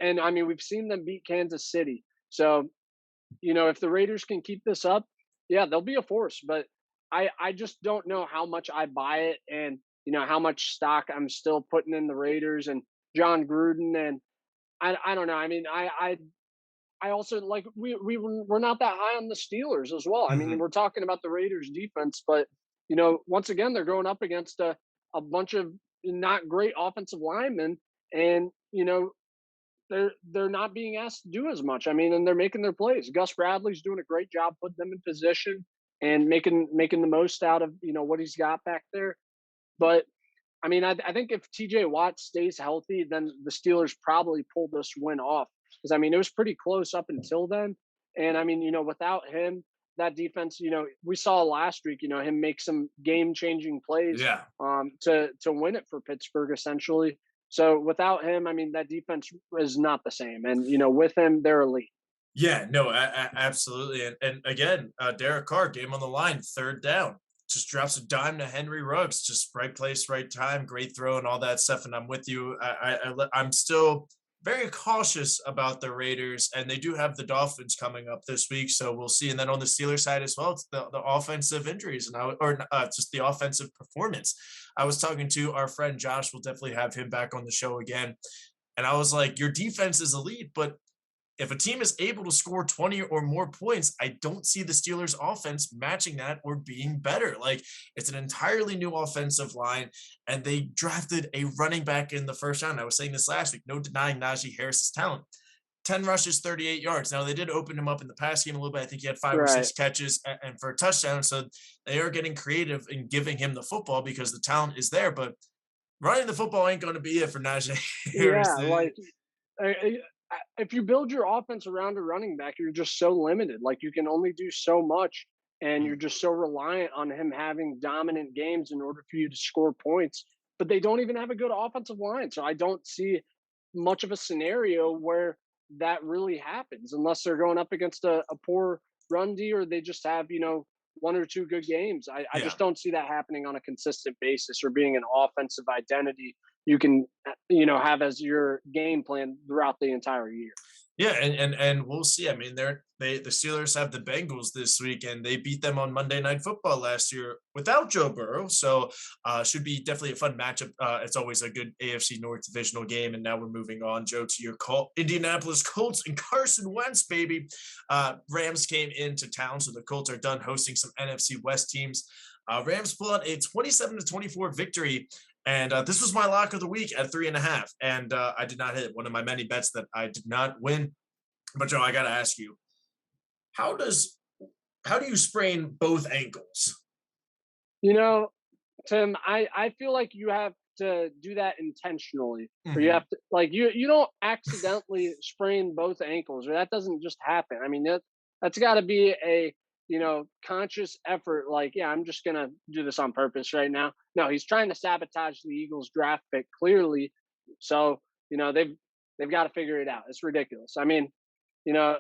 And I mean, we've seen them beat Kansas City. So, if the Raiders can keep this up, yeah, they'll be a force. But I just don't know how much I buy it, and how much stock I'm still putting in the Raiders and John Gruden. And I don't know. I mean, I also, like, we're not that high on the Steelers as well. I mean, Mhm. we're talking about the Raiders defense, but once again, they're going up against a bunch of not great offensive linemen, and they're not being asked to do as much. I mean, and they're making their plays. Gus Bradley's doing a great job putting them in position and making the most out of what he's got back there. But I mean, I think if TJ Watt stays healthy, then the Steelers probably pull this win off. Because I mean, it was pretty close up until then. And I mean, without him, that defense, we saw last week, him make some game changing plays Yeah. to win it for Pittsburgh essentially. So without him, I mean, that defense is not the same. And with him, they're elite. Yeah, no, absolutely. And again, Derek Carr, game on the line, third down, just drops a dime to Henry Ruggs, just right place, right time, great throw, and all that stuff. And I'm with you. I'm still very cautious about the Raiders, and they do have the Dolphins coming up this week, so we'll see. And then on the Steelers side as well, it's the offensive injuries and just the offensive performance. I was talking to our friend Josh. We'll definitely have him back on the show again. And I was like, your defense is elite, but if a team is able to score 20 or more points, I don't see the Steelers offense matching that or being better. Like, it's an entirely new offensive line, and they drafted a running back in the first round. I was saying this last week, no denying Najee Harris's talent. 10 rushes, 38 yards. Now, they did open him up in the pass game a little bit. I think he had five or Right. six catches and for a touchdown. So they are getting creative in giving him the football because the talent is there. But running the football ain't going to be it for Najee Harris. Yeah, like if you build your offense around a running back, you're just so limited. Like you can only do so much, and you're just so reliant on him having dominant games in order for you to score points. But they don't even have a good offensive line, so I don't see much of a scenario where that really happens unless they're going up against a poor run D or they just have one or two good games. I Yeah. just don't see that happening on a consistent basis or being an offensive identity you can have as your game plan throughout the entire year. Yeah, and we'll see. I mean, the Steelers have the Bengals this week, and they beat them on Monday Night Football last year without Joe Burrow. So should be definitely a fun matchup. It's always a good AFC North divisional game. And now we're moving on, Joe, to your Indianapolis Colts and Carson Wentz, baby. Rams came into town, so the Colts are done hosting some NFC West teams. Rams pull out a 27-24 victory. And this was my lock of the week at 3.5. And I did not hit one of my many bets that I did not win. But Joe, I got to ask you, how does how do you sprain both ankles? You know, Tim, I feel like you have to do that intentionally, or you Hmm. have to like you don't accidentally sprain both ankles, or that doesn't just happen. I mean that's got to be a conscious effort. Like, yeah, I'm just gonna do this on purpose right now. No, he's trying to sabotage the Eagles draft pick clearly. So they've got to figure it out. It's ridiculous. I mean, you know,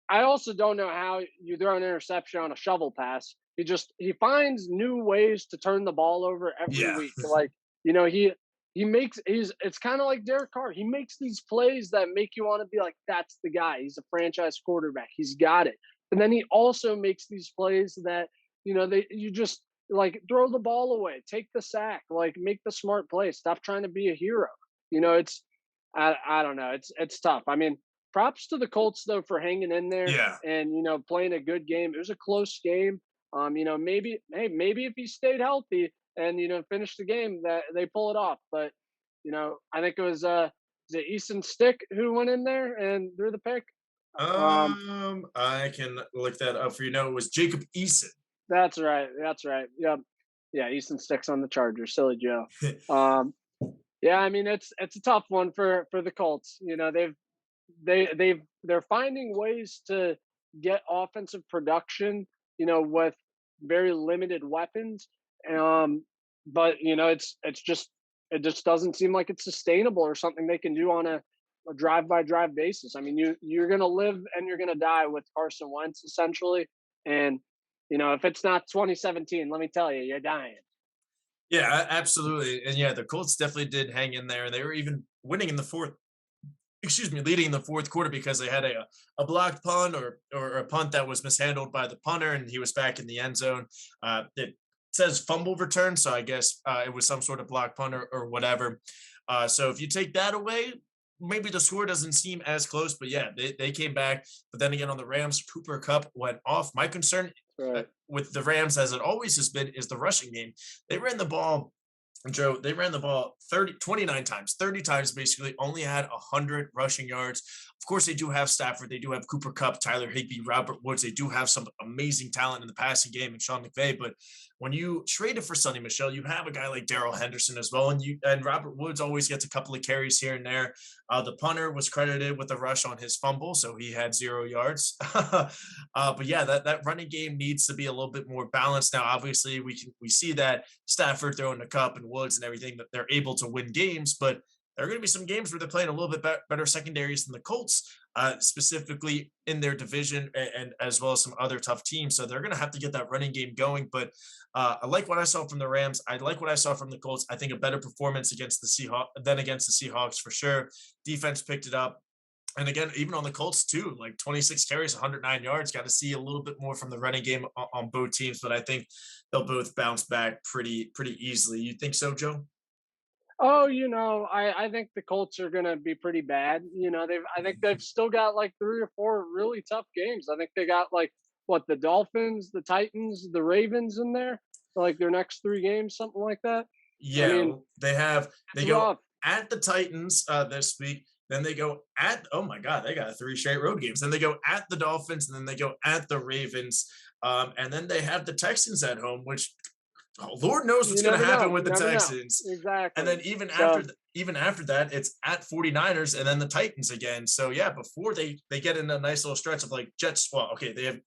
I also don't know how you throw an interception on a shovel pass. He finds new ways to turn the ball over every Yeah. week. Like, he makes he's it's kind of like Derek Carr. He makes these plays that make you want to be like, that's the guy. He's a franchise quarterback. He's got it. And then he also makes these plays that, you just like throw the ball away, take the sack, like make the smart play. Stop trying to be a hero. It's I don't know. It's tough. I mean, props to the Colts though for hanging in there Yeah. and playing a good game. It was a close game. Maybe if he stayed healthy and finished the game that they pull it off. But I think it was it Easton Stick who went in there and threw the pick. Um, I can look that up for you. No, it was Jacob Eason. that's right. That's right. Yeah, yeah. Easton Stick's on the Chargers. Silly Joe. Um, yeah, I mean it's a tough one for the Colts. They're finding ways to get offensive production, with very limited weapons. Um, but it just doesn't seem like it's sustainable or something they can do on a drive by drive basis. I mean, you're gonna live and you're gonna die with Carson Wentz essentially, and if it's not 2017, let me tell you, you're dying. Yeah, absolutely. And yeah, the Colts definitely did hang in there. They were even winning in the fourth, excuse me, leading in the fourth quarter because they had a blocked punt or a punt that was mishandled by the punter and he was back in the end zone. It says fumble return, so I guess it was some sort of blocked punt or whatever. So if you take that away, maybe the score doesn't seem as close, but yeah, they came back. But then again, on the Rams, Cooper Cup went off. My concern Right. with the Rams, as it always has been, is the rushing game. They ran the ball, Joe, they ran the ball 29 times, 30 times basically, only had 100 rushing yards. Of course, they do have Stafford. They do have Cooper Cup, Tyler Higbee, Robert Woods. They do have some amazing talent in the passing game and Sean McVay. But when you traded for Sonny Michelle, you have a guy like Daryl Henderson as well. And Robert Woods always gets a couple of carries here and there. The punter was credited with a rush on his fumble, so he had 0 yards. But yeah, that running game needs to be a little bit more balanced. Now, obviously, we see that Stafford throwing the cup and Woods and everything that they're able to win games, but there are going to be some games where they're playing a little bit better secondaries than the Colts, specifically in their division, and as well as some other tough teams. So they're going to have to get that running game going. But I like what I saw from the Rams. I like what I saw from the Colts. I think a better performance against the Seahawks than against the Seahawks for sure. Defense picked it up. And again, even on the Colts too, like 26 carries, 109 yards. Got to see a little bit more from the running game on both teams, but I think they'll both bounce back pretty easily. You think so, Joe? Oh, I think the Colts are gonna be pretty bad. I think they've still got like 3 or 4 really tough games. I think they got like what, the Dolphins, the Titans, the Ravens in there, like their next 3 games, something like that. I Yeah, mean, they it's go rough. at the Titans this week. Then they go at, oh my God, they got 3 straight road games. Then they go at the Dolphins, and then they go at the Ravens. And then they have the Texans at home, which, oh, Lord knows You what's going never to happen know. with You the never know. Texans. And Exactly. then So even after that, it's at 49ers and then the Titans again. So yeah, before they get in a nice little stretch of like Jets. Well, okay, they have,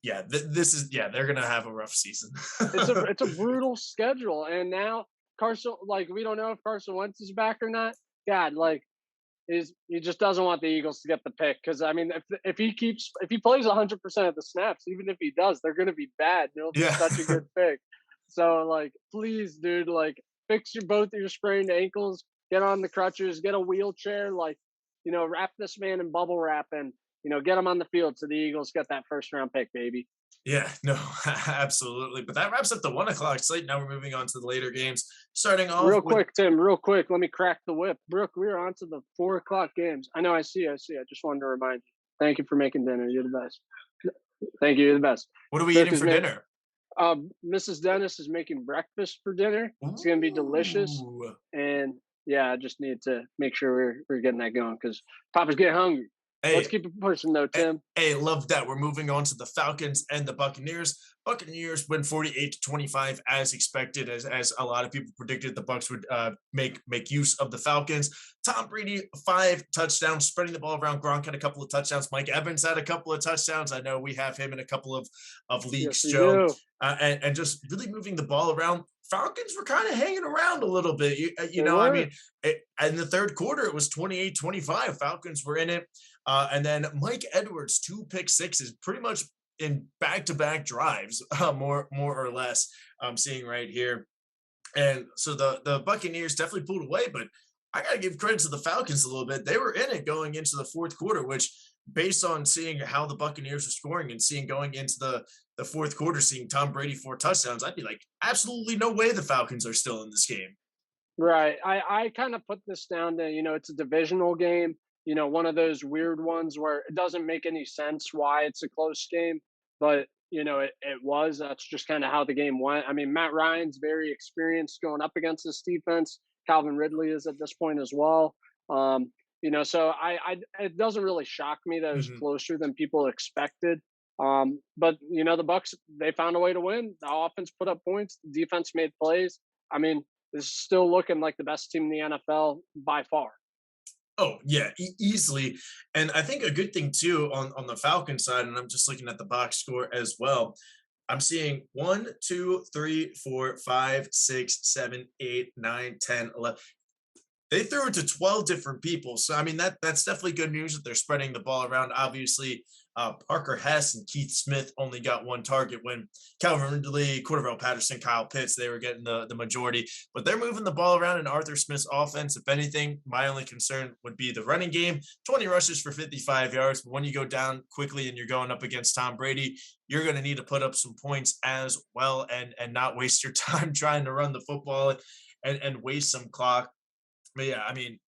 yeah, this is, yeah, they're gonna have a rough season. it's a brutal schedule, and now Carson, like, we don't know if Carson Wentz is back or not. God, like, he just doesn't want the Eagles to get the pick, because I mean, if he plays 100% of the snaps, even if he does, they're going to be bad. It'll be Yeah. such a good pick. So like, please, dude, like, fix both of your sprained ankles, get on the crutches, get a wheelchair, like, wrap this man in bubble wrap, and get him on the field so the Eagles get that first round pick, baby. Yeah, no, absolutely. But that wraps up the 1 o'clock slate. Now we're moving on to the later games, starting off Real with, quick, Tim, real quick, let me crack the whip. Brooke, we're on to the 4 o'clock games. I know, I see. I just wanted to remind you. Thank you for making dinner. You're the best. Thank you. You're the best. what are we Brooke eating is for ma- dinner? Mrs. Dennis is making breakfast for dinner. It's gonna be delicious, Ooh. and yeah, I just need to make sure we're getting that going, because Papa's getting hungry. Let's Hey, keep it pushing though, Tim. Hey, love that. We're moving on to the Falcons and the Buccaneers. Buccaneers win 48-25 as expected, as a lot of people predicted the Bucs would make use of the Falcons. Tom Brady, 5 touchdowns, spreading the ball around. Gronk had a couple of touchdowns. Mike Evans had a couple of touchdowns. I know we have him in a couple of leagues, Yes, we Joe, do. and just really moving the ball around. Falcons were kind of hanging around a little bit. You They know, I mean, were. in the third quarter, it was 28-25. Falcons were in it. And then Mike Edwards, 2 pick sixes, pretty much in back-to-back drives, more or less. I'm seeing right here. And so the Buccaneers definitely pulled away, but I got to give credit to the Falcons a little bit. They were in it going into the fourth quarter, which, based on seeing how the Buccaneers are scoring and seeing going into the fourth quarter, seeing Tom Brady 4 touchdowns, I'd be like, absolutely no way the Falcons are still in this game. Right. I kind of put this down to, it's a divisional game, one of those weird ones where it doesn't make any sense why it's a close game, but, it was. That's just kind of how the game went. I mean, Matt Ryan's very experienced going up against this defense. Calvin Ridley is at this point as well. So it doesn't really shock me that it was Mhm. closer than people expected. But the Bucks, they found a way to win. The offense put up points. The defense made plays. I mean, this is still looking like the best team in the NFL by far. Oh yeah, easily. And I think a good thing too on the Falcon side, and I'm just looking at the box score as well. I'm seeing 1, 2, 3, 4, 5, 6, 7, 8, 9, 10, 11. They threw it to 12 different people. So I mean that's definitely good news that they're spreading the ball around. Obviously, Parker Hess and Keith Smith only got 1 target when Calvin Ridley, Cordell Patterson, Kyle Pitts, they were getting the majority. But they're moving the ball around in Arthur Smith's offense. If anything, my only concern would be the running game. 20 rushes for 55 yards. But when you go down quickly and you're going up against Tom Brady, you're going to need to put up some points as well, and not waste your time trying to run the football and waste some clock. But yeah, I mean,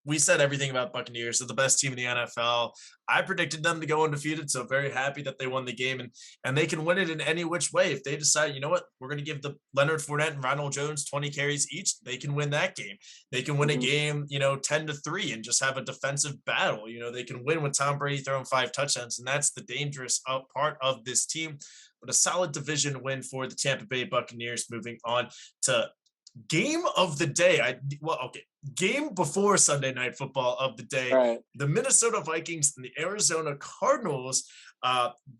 we said everything about Buccaneers. They're the best team in the NFL. I predicted them to go undefeated, so very happy that they won the game, and they can win it in any which way. If they decide, you know what, we're going to give the Leonard Fournette and Ronald Jones 20 carries each, they can win that game. They can win a Hmm. game, 10-3, and just have a defensive battle. They can win with Tom Brady throwing 5 touchdowns, and that's the dangerous part of this team. But a solid division win for the Tampa Bay Buccaneers, moving on to game of the day. Game before Sunday Night Football of the day. Right. The Minnesota Vikings and the Arizona Cardinals.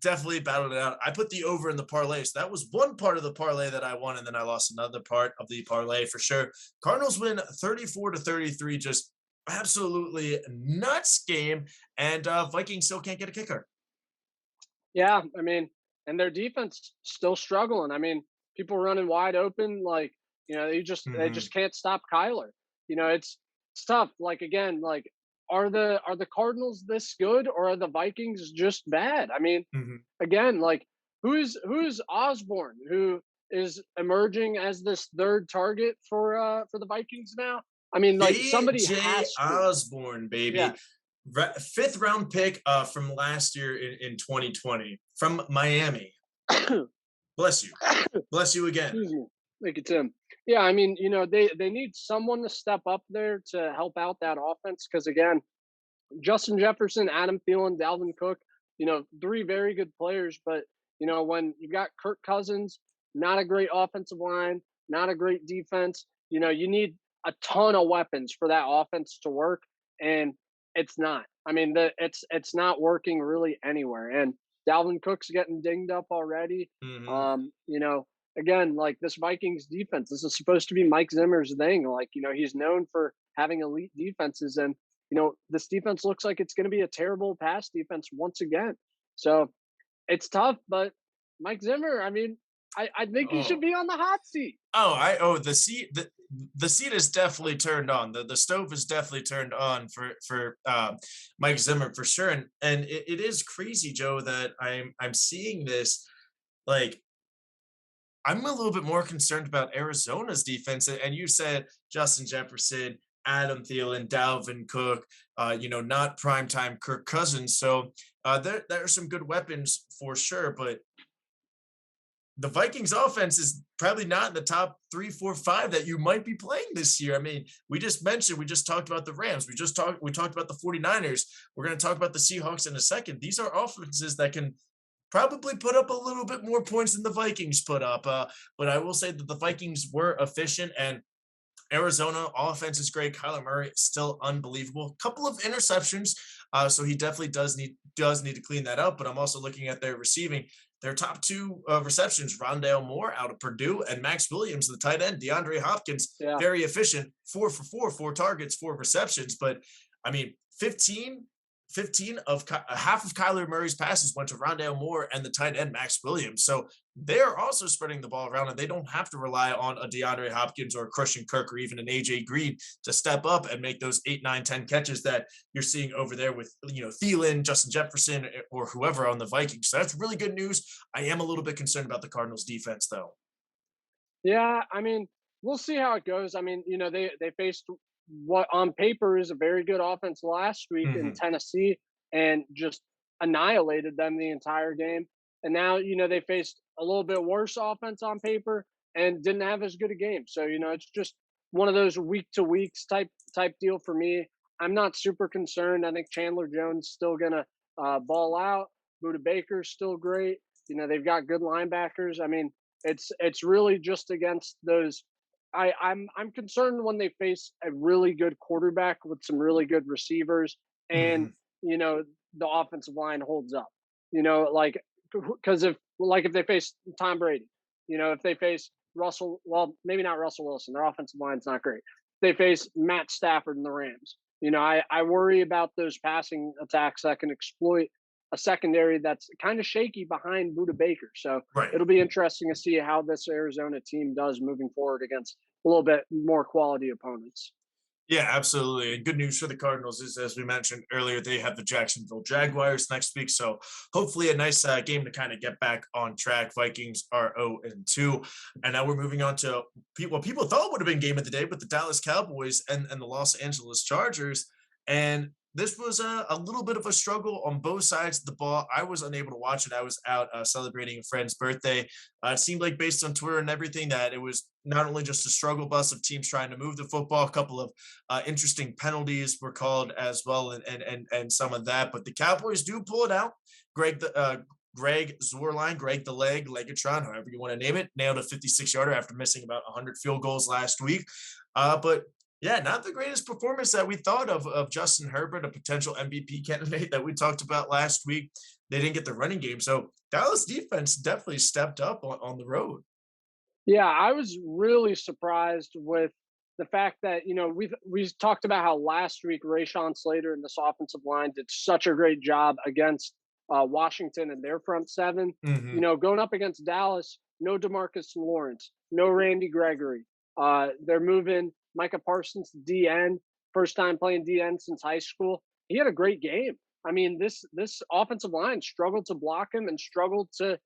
Definitely battled it out. I put the over in the parlay. So that was one part of the parlay that I won, and then I lost another part of the parlay for sure. Cardinals win 34-33, just absolutely nuts game. And Vikings still can't get a kicker. Yeah, I mean, and their defense still struggling. I mean, people running wide open, like, they Hmm. just can't stop Kyler. It's tough. Like, again, like, are the Cardinals this good, or are the Vikings just bad? I mean, Hmm. again, like, who's Osborne, who is emerging as this third target for the Vikings now? I mean, like, somebody J. has to. Osborne, Yeah. baby. Fifth round pick from last year in 2020 from Miami. Bless you. Bless you again. Excuse me. Thank you, Tim. Yeah, I mean, they need someone to step up there to help out that offense because, again, Justin Jefferson, Adam Thielen, Dalvin Cook, three very good players. But, when you've got Kirk Cousins, not a great offensive line, not a great defense, you need a ton of weapons for that offense to work. And it's not. I mean, it's not working really anywhere. And Dalvin Cook's getting dinged up already. Hmm. Again, like, this Vikings defense, this is supposed to be Mike Zimmer's thing. Like, he's known for having elite defenses, and this defense looks like it's going to be a terrible pass defense once again. So it's tough, but Mike Zimmer, I mean, I think he should Oh, be on the hot seat. the seat is definitely turned on. The stove is definitely turned on for Mike Zimmer for sure. And it is crazy, Joe, that I'm seeing this. Like, I'm a little bit more concerned about Arizona's defense. And you said Justin Jefferson, Adam Thielen, Dalvin Cook, not primetime Kirk Cousins. So there are some good weapons for sure, but the Vikings offense is probably not in the top 3, 4, 5 that you might be playing this year. I mean, we just talked about the Rams. We talked about the 49ers. We're going to talk about the Seahawks in a second. These are offenses that can probably put up a little bit more points than the Vikings put up. But I will say that the Vikings were efficient, and Arizona offense is great. Kyler Murray is still unbelievable. Couple of interceptions, so he definitely does need to clean that up. But I'm also looking at their receiving. Their top two receptions: Rondale Moore out of Purdue, and Max Williams, the tight end. DeAndre Hopkins, Yeah. very efficient, 4 for 4, 4 targets, 4 receptions. But I mean, 15 of half of Kyler Murray's passes went to Rondale Moore and the tight end Max Williams. So they're also spreading the ball around, and they don't have to rely on a DeAndre Hopkins or a Christian Kirk or even an AJ Green to step up and make those 8, 9, 10 catches that you're seeing over there with Thielen, Justin Jefferson, or whoever on the Vikings. So that's really good news. I am a little bit concerned about the Cardinals defense though. Yeah, I mean, we'll see how it goes. I mean, they faced what on paper is a very good offense last week in Hmm. Tennessee and just annihilated them the entire game. And now, they faced a little bit worse offense on paper and didn't have as good a game. So, it's just one of those week to weeks type deal for me. I'm not super concerned. I think Chandler Jones still gonna ball out. Buda Baker's still great. They've got good linebackers. I mean, it's really just against those. I'm concerned when they face a really good quarterback with some really good receivers, and Hmm. you know the offensive line holds up. Like, because if they face Tom Brady, if they face Russell, well, maybe not Russell Wilson, their offensive line's not great. They face Matt Stafford and the Rams. I worry about those passing attacks that can exploit a secondary that's kind of shaky behind Buda Baker. So Right. it'll be interesting to see how this Arizona team does moving forward against a little bit more quality opponents. Yeah, absolutely. And good news for the Cardinals is, as we mentioned earlier, they have the Jacksonville Jaguars next week. So hopefully a nice game to kind of get back on track. Vikings are 0-2. And now we're moving on to what people thought would have been game of the day, but the Dallas Cowboys and the Los Angeles Chargers. And this was a little bit of a struggle on both sides of the ball. I was unable to watch it. I was out celebrating a friend's birthday. It seemed like, based on Twitter and everything, that it was not only just a struggle bus of teams trying to move the football, a couple of interesting penalties were called as well, and some of that. But the Cowboys do pull it out. Greg Zuerlein, Greg the Legatron, however you want to name it, nailed a 56-yarder after missing about 100 field goals last week. But yeah, not the greatest performance that we thought of Justin Herbert, a potential MVP candidate that we talked about last week. they didn't get the running game. So Dallas defense definitely stepped up on the road. Yeah, I was really surprised with the fact that we talked about how last week Rashawn Slater and this offensive line did such a great job against Washington and their front seven. Hmm. Going up against Dallas, no Demarcus Lawrence, no Randy Gregory. They're moving Micah Parsons to DN, first time playing DN since high school. He had a great game. I mean, this offensive line struggled to block him and struggled to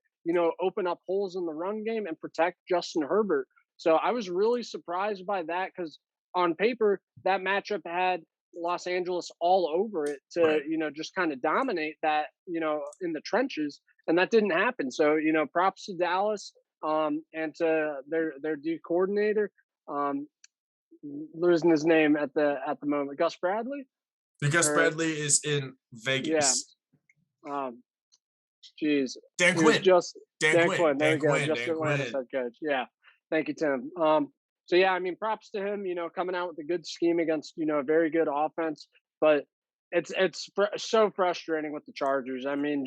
open up holes in the run game and protect Justin Herbert. So I was really surprised by that because on paper, that matchup had Los Angeles all over it to, Right. just kind of dominate that, in the trenches. And that didn't happen. So, props to Dallas and to their D coordinator. Um, Losing his name at the moment. Gus Bradley? Because Or Bradley is in yeah. Vegas. Um, Jeez, Dan he was Quinn. just Dan Dan Quinn. Quinn. There Dan we go. Quinn. Just Dan Atlanta's Quinn. head coach. Yeah. Thank you, Tim. So yeah, I mean, props to him. Coming out with a good scheme against a very good offense, but so frustrating with the Chargers. I mean,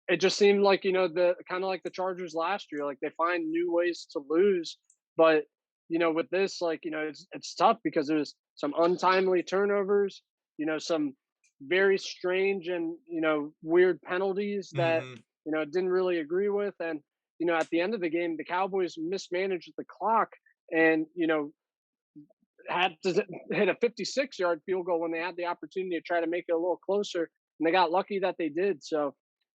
it just seemed like the kind of like the Chargers last year. Like they find new ways to lose, but with this, like it's tough because there's some untimely turnovers. Some very strange and weird penalties that Hmm. didn't really agree with, and at the end of the game, the Cowboys mismanaged the clock and had to hit a 56-yard field goal when they had the opportunity to try to make it a little closer, and they got lucky that they did. So,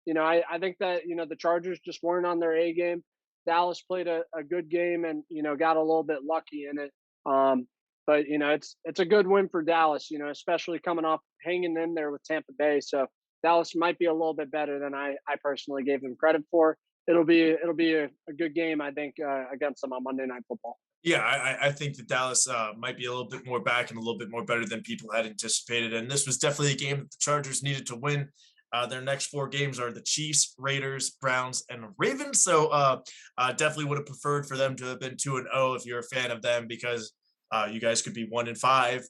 I think that the Chargers just weren't on their A game. Dallas played a good game and got a little bit lucky in it. But it's a good win for Dallas. Especially coming off hanging in there with Tampa Bay. So Dallas might be a little bit better than I personally gave them credit for. It'll be a good game, I think, against them on Monday Night Football. Yeah, I think that Dallas might be a little bit more back and a little bit more better than people had anticipated. And this was definitely a game that the Chargers needed to win. Their next four games are the Chiefs, Raiders, Browns, and Ravens. So definitely would have preferred for them to have been 2-0 if you're a fan of them, because you guys could be 1-5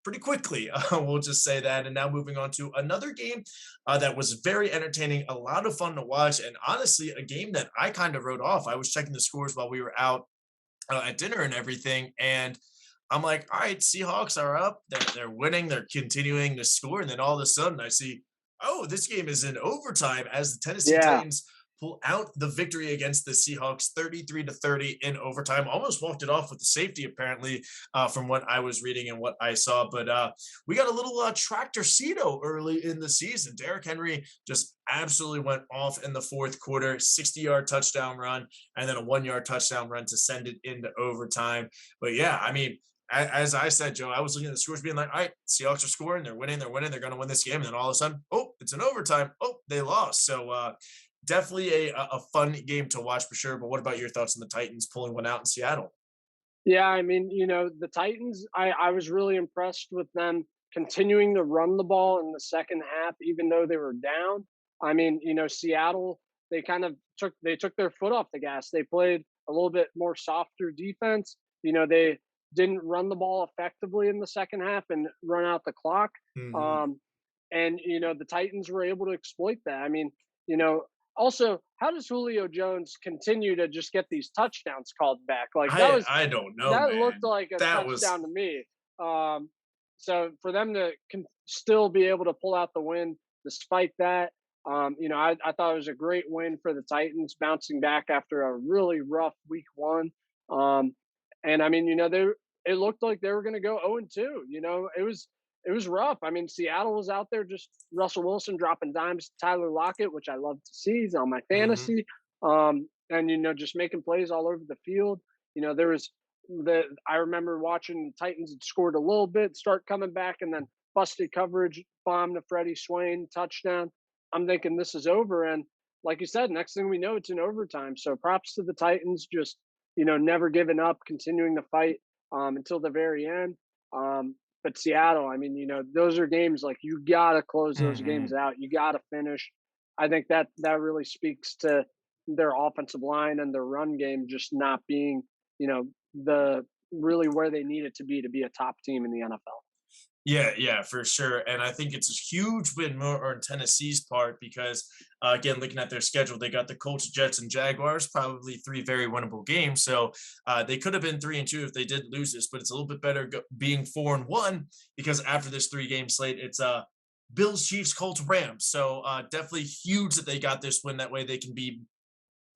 pretty quickly. We'll just say that. And now moving on to another game that was very entertaining, a lot of fun to watch, and honestly, a game that I kind of wrote off. I was checking the scores while we were out at dinner and everything. And I'm like, all right, Seahawks are up. They're winning. They're continuing to score. And then all of a sudden I see, oh, this game is in overtime as the Tennessee Yeah, Titans pull out the victory against the Seahawks 33-30 in overtime. Almost walked it off with the safety, apparently, from what I was reading and what I saw. But we got a little tractor Cedo early in the season. Derrick Henry just absolutely went off in the fourth quarter, 60-yard touchdown run, and then a 1-yard touchdown run to send it into overtime. But yeah, I mean, as I said, Joe, I was looking at the scores being like, all right, Seahawks are scoring, they're winning, they're going to win this game. And then all of a sudden, oh, it's an overtime. Oh, they lost. So definitely a fun game to watch for sure. But what about your thoughts on the Titans pulling one out in Seattle? yeah. I mean, the Titans. I was really impressed with them continuing to run the ball in the second half, even though they were down. I mean, Seattle. They took their foot off the gas. They played a little bit more softer defense. They didn't run the ball effectively in the second half and run out the clock. Hmm. Um, and the Titans were able to exploit that. I mean, you know, also, how does Julio Jones continue to just get these touchdowns called back? Like I don't know, that looked man. like a That was touchdown to me. Um, so for them to still be able to pull out the win despite that, I thought it was a great win for the Titans bouncing back after a really rough week one. Um, and I mean, it looked like they were going to go 0-2. It was rough. I mean, Seattle was out there just Russell Wilson dropping dimes to Tyler Lockett, which I love to see. He's on my mhm. fantasy. And just making plays all over the field. There was I remember watching the Titans had scored a little bit, start coming back, and then busted coverage, bomb to Freddie Swain, touchdown. I'm thinking this is over. And like you said, next thing we know, it's in overtime. So props to the Titans, just never giving up, continuing to fight until the very end. But Seattle, I mean, those are games like you gotta close those games Mhm. out. You gotta finish. I think that really speaks to their offensive line and their run game just not being, the really where they need it to be a top team in the NFL. Yeah, for sure. And I think it's a huge win more on Tennessee's part because, again, looking at their schedule, they got the Colts, Jets, and Jaguars, probably three very winnable games. So they could have been 3-2 if they did lose this, but it's a little bit better being 4-1 because after this three-game slate, it's Bills, Chiefs, Colts, Rams. So definitely huge that they got this win. That way they can be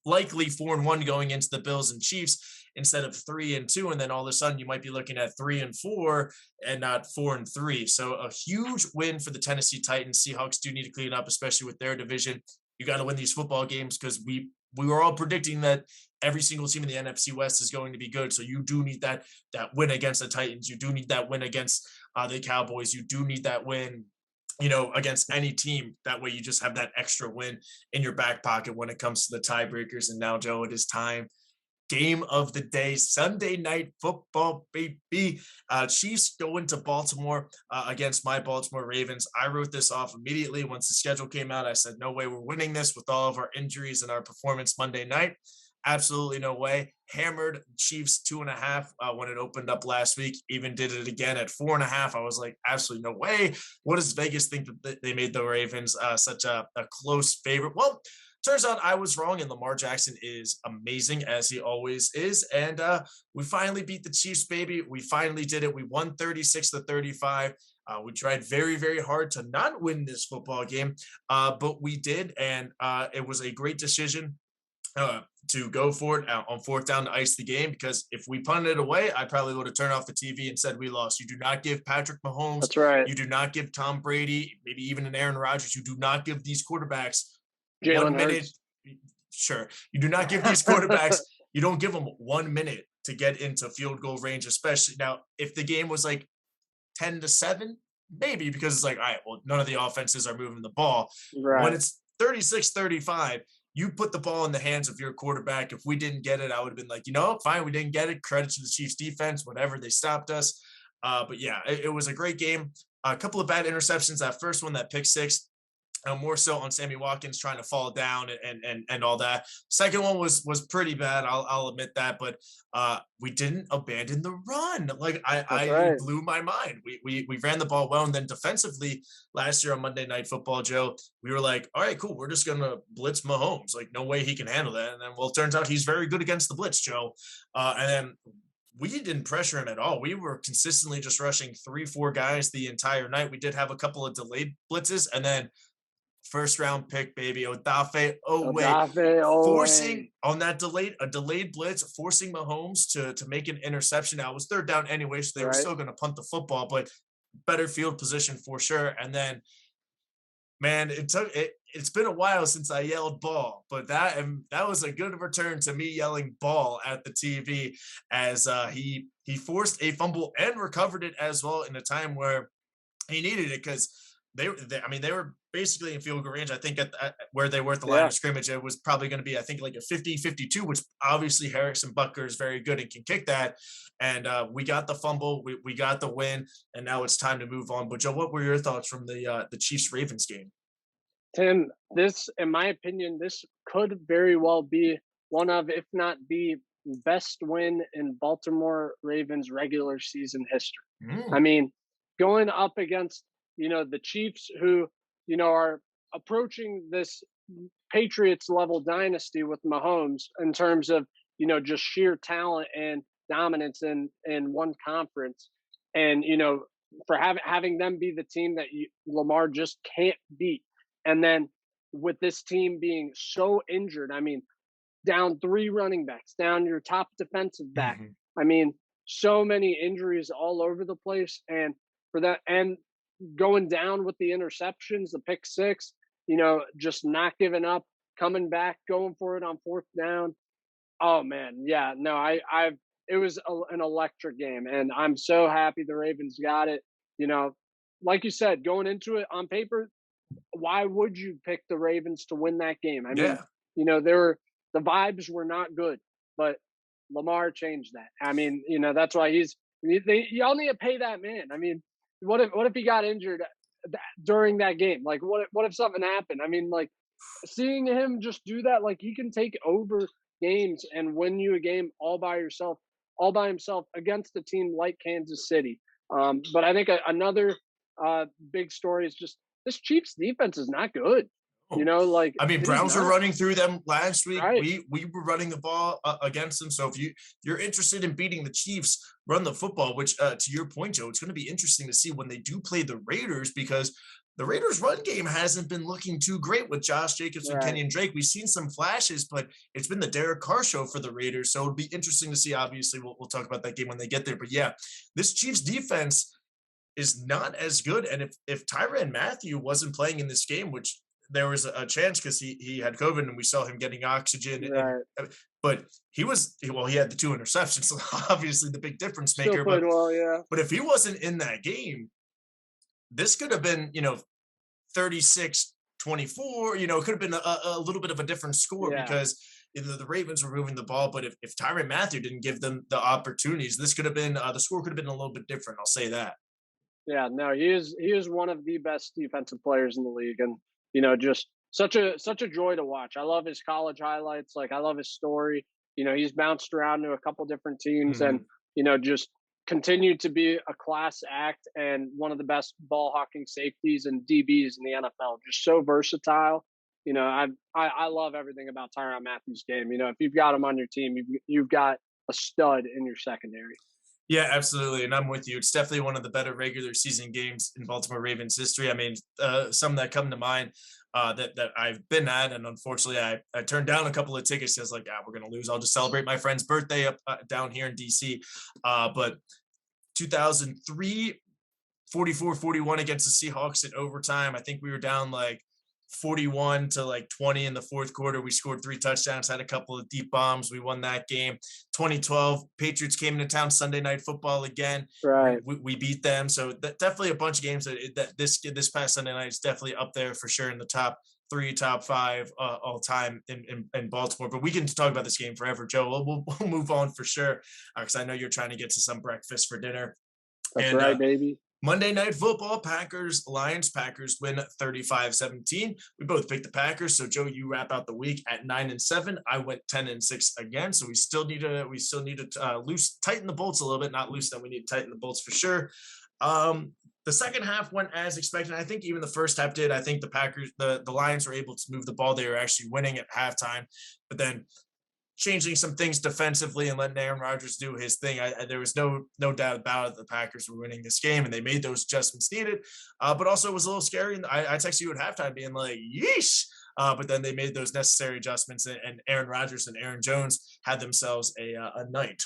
likely 4-1 going into the Bills and Chiefs instead of 3-2, and then all of a sudden you might be looking at 3-4 and not 4-3. So a huge win for the Tennessee Titans. Seahawks do need to clean up, especially with their division. You got to win these football games because we were all predicting that every single team in the NFC West is going to be good. So you do need that win against the Titans. You do need that win against the Cowboys. You do need that win against any team. That way you just have that extra win in your back pocket when it comes to the tiebreakers. And now, Joe, it is time. Game of the day, Sunday night football, baby. Chiefs go into Baltimore against my Baltimore Ravens. I wrote this off immediately once the schedule came out. I said, no way we're winning this with all of our injuries and our performance Monday night. Absolutely no way. Hammered Chiefs 2.5 when it opened up last week. Even did it again at 4.5. I was like, absolutely no way. What does Vegas think that they made the Ravens such a close favorite? Well, turns out I was wrong, and Lamar Jackson is amazing as he always is. And we finally beat the Chiefs, baby. We finally did it. We won 36-35. We tried very, very hard to not win this football game, but we did, and it was a great decision to go for it on fourth down to ice the game, because if we punted it away, I probably would have turned off the TV and said we lost. You do not give Patrick Mahomes, That's right. you do not give Tom Brady, maybe even an Aaron Rodgers, you do not give these quarterbacks Jalen 1 minute. Hurts. Sure. You do not give these quarterbacks, you don't give them 1 minute to get into field goal range, especially now if the game was like 10-7, maybe, because it's like, all right, well, none of the offenses are moving the ball. When Right. it's 36-35, you put the ball in the hands of your quarterback. If we didn't get it, I would have been like, fine, we didn't get it. Credit to the Chiefs defense, whatever, they stopped us. But yeah, it was a great game. A couple of bad interceptions. That first one, that pick six, more so on Sammy Watkins trying to fall down and all that. Second one was pretty bad. I'll admit that, but we didn't abandon the run. Like That's I right. blew my mind. We ran the ball well, and then defensively last year on Monday Night Football, Joe, we were like, all right, cool, we're just gonna blitz Mahomes. Like no way he can handle that. And then well, it turns out he's very good against the blitz, Joe. And then we didn't pressure him at all. We were consistently just rushing 3-4 guys the entire night. We did have a couple of delayed blitzes, and then first round pick, baby, Odafe Owe, Odafe Owe. forcing on that delayed blitz, forcing Mahomes to make an interception. Now it was third down anyway, so they were Right. still going to punt the football, but better field position for sure. And then, man, it's been a while since I yelled ball, but that was a good return to me yelling ball at the TV as he forced a fumble and recovered it as well in a time where he needed it, because they were basically in field goal range. I think at where they were at the line Yeah. of scrimmage, it was probably going to be, I think, like a 50-52, which obviously Harrison Butker is very good and can kick that. And we got the fumble, we got the win, and now it's time to move on. But Joe, what were your thoughts from the Chiefs Ravens game? Tim, this, in my opinion, this could very well be one of, if not the best win in Baltimore Ravens regular season history. I Mm, mean, going up against, the Chiefs, who, are approaching this Patriots level dynasty with Mahomes in terms of, just sheer talent and dominance in one conference. And, for having them be the team that Lamar just can't beat. And then with this team being so injured, I mean, down three running backs, down your top defensive back. mhm. I mean, so many injuries all over the place. And for that, and going down with the interceptions, the pick six, just not giving up, coming back, going for it on fourth down. Oh man, yeah, no, it was an electric game, and I'm so happy the Ravens got it. You know, like you said, going into it on paper, why would you pick the Ravens to win that game? I mean, Yeah. the vibes were not good, but Lamar changed that. I mean, that's why y'all need to pay that man. I mean, what if he got injured during that game? Like, what if something happened? I mean, like seeing him just do that, like he can take over games and win you a game all by himself against a team like Kansas City. But I think another big story is just this Chiefs defense is not good. You know, like I mean, it is Browns were not running through them last week. right. We were running the ball against them. So if you're interested in beating the Chiefs, run the football. Which to your point, Joe, it's going to be interesting to see when they do play the Raiders, because the Raiders' run game hasn't been looking too great with Josh Jacobs and Right. Kenyon Drake. We've seen some flashes, but it's been the Derek Carr show for the Raiders. So it'll be interesting to see. Obviously, we'll talk about that game when they get there. But yeah, this Chiefs defense is not as good. And if Tyrann Mathieu wasn't playing in this game, which there was a chance because he had COVID and we saw him getting oxygen, and Right. but he had the 2 interceptions, so obviously the big difference Still maker. But played well, yeah. if he wasn't in that game, this could have been 36-24. It could have been a little bit of a different score, Yeah. because the Ravens were moving the ball, but if Tyrann Mathieu didn't give them the opportunities, this could have been the score could have been a little bit different. I'll say that. Yeah, no, he is one of the best defensive players in the league, and just such a joy to watch. I love his college highlights. Like I love his story. He's bounced around to a couple different teams, and Mhm. just continued to be a class act and one of the best ball hawking safeties and DBs in the NFL. Just so versatile. I love everything about Tyrann Matthew's game. If you've got him on your team, you've got a stud in your secondary. Yeah, absolutely. And I'm with you. It's definitely one of the better regular season games in Baltimore Ravens history. I mean, some that come to mind that I've been at, and unfortunately, I turned down a couple of tickets. I was like, we're going to lose. I'll just celebrate my friend's birthday up down here in DC. But 2003, 44-41 against the Seahawks in overtime. I think we were down like 41 to like 20 in the fourth quarter. We scored 3 touchdowns, had a couple of deep bombs. We won that game. 2012, Patriots came into town, Sunday Night Football again. Right. We beat them. So definitely a bunch of games that this past Sunday night is definitely up there for sure in the top 3, top 5 all time in Baltimore. But we can talk about this game forever, Joe. We'll move on for sure, because I know you're trying to get to some breakfast for dinner. That's And right, baby. Monday Night Football, Lions. Packers win 35-17. We both picked the Packers. So Joe, you wrap out the week at 9-7. I went 10-6 again. So we still need to tighten the bolts a little bit. Not loose them. We need to tighten the bolts for sure. The second half went as expected. I think even the first half did. I think the Lions were able to move the ball. They were actually winning at halftime, but then changing some things defensively and letting Aaron Rodgers do his thing. There was no doubt about it. The Packers were winning this game, and they made those adjustments needed. But also it was a little scary. And I texted you at halftime being like, yeesh. But then they made those necessary adjustments, and Aaron Rodgers and Aaron Jones had themselves a night.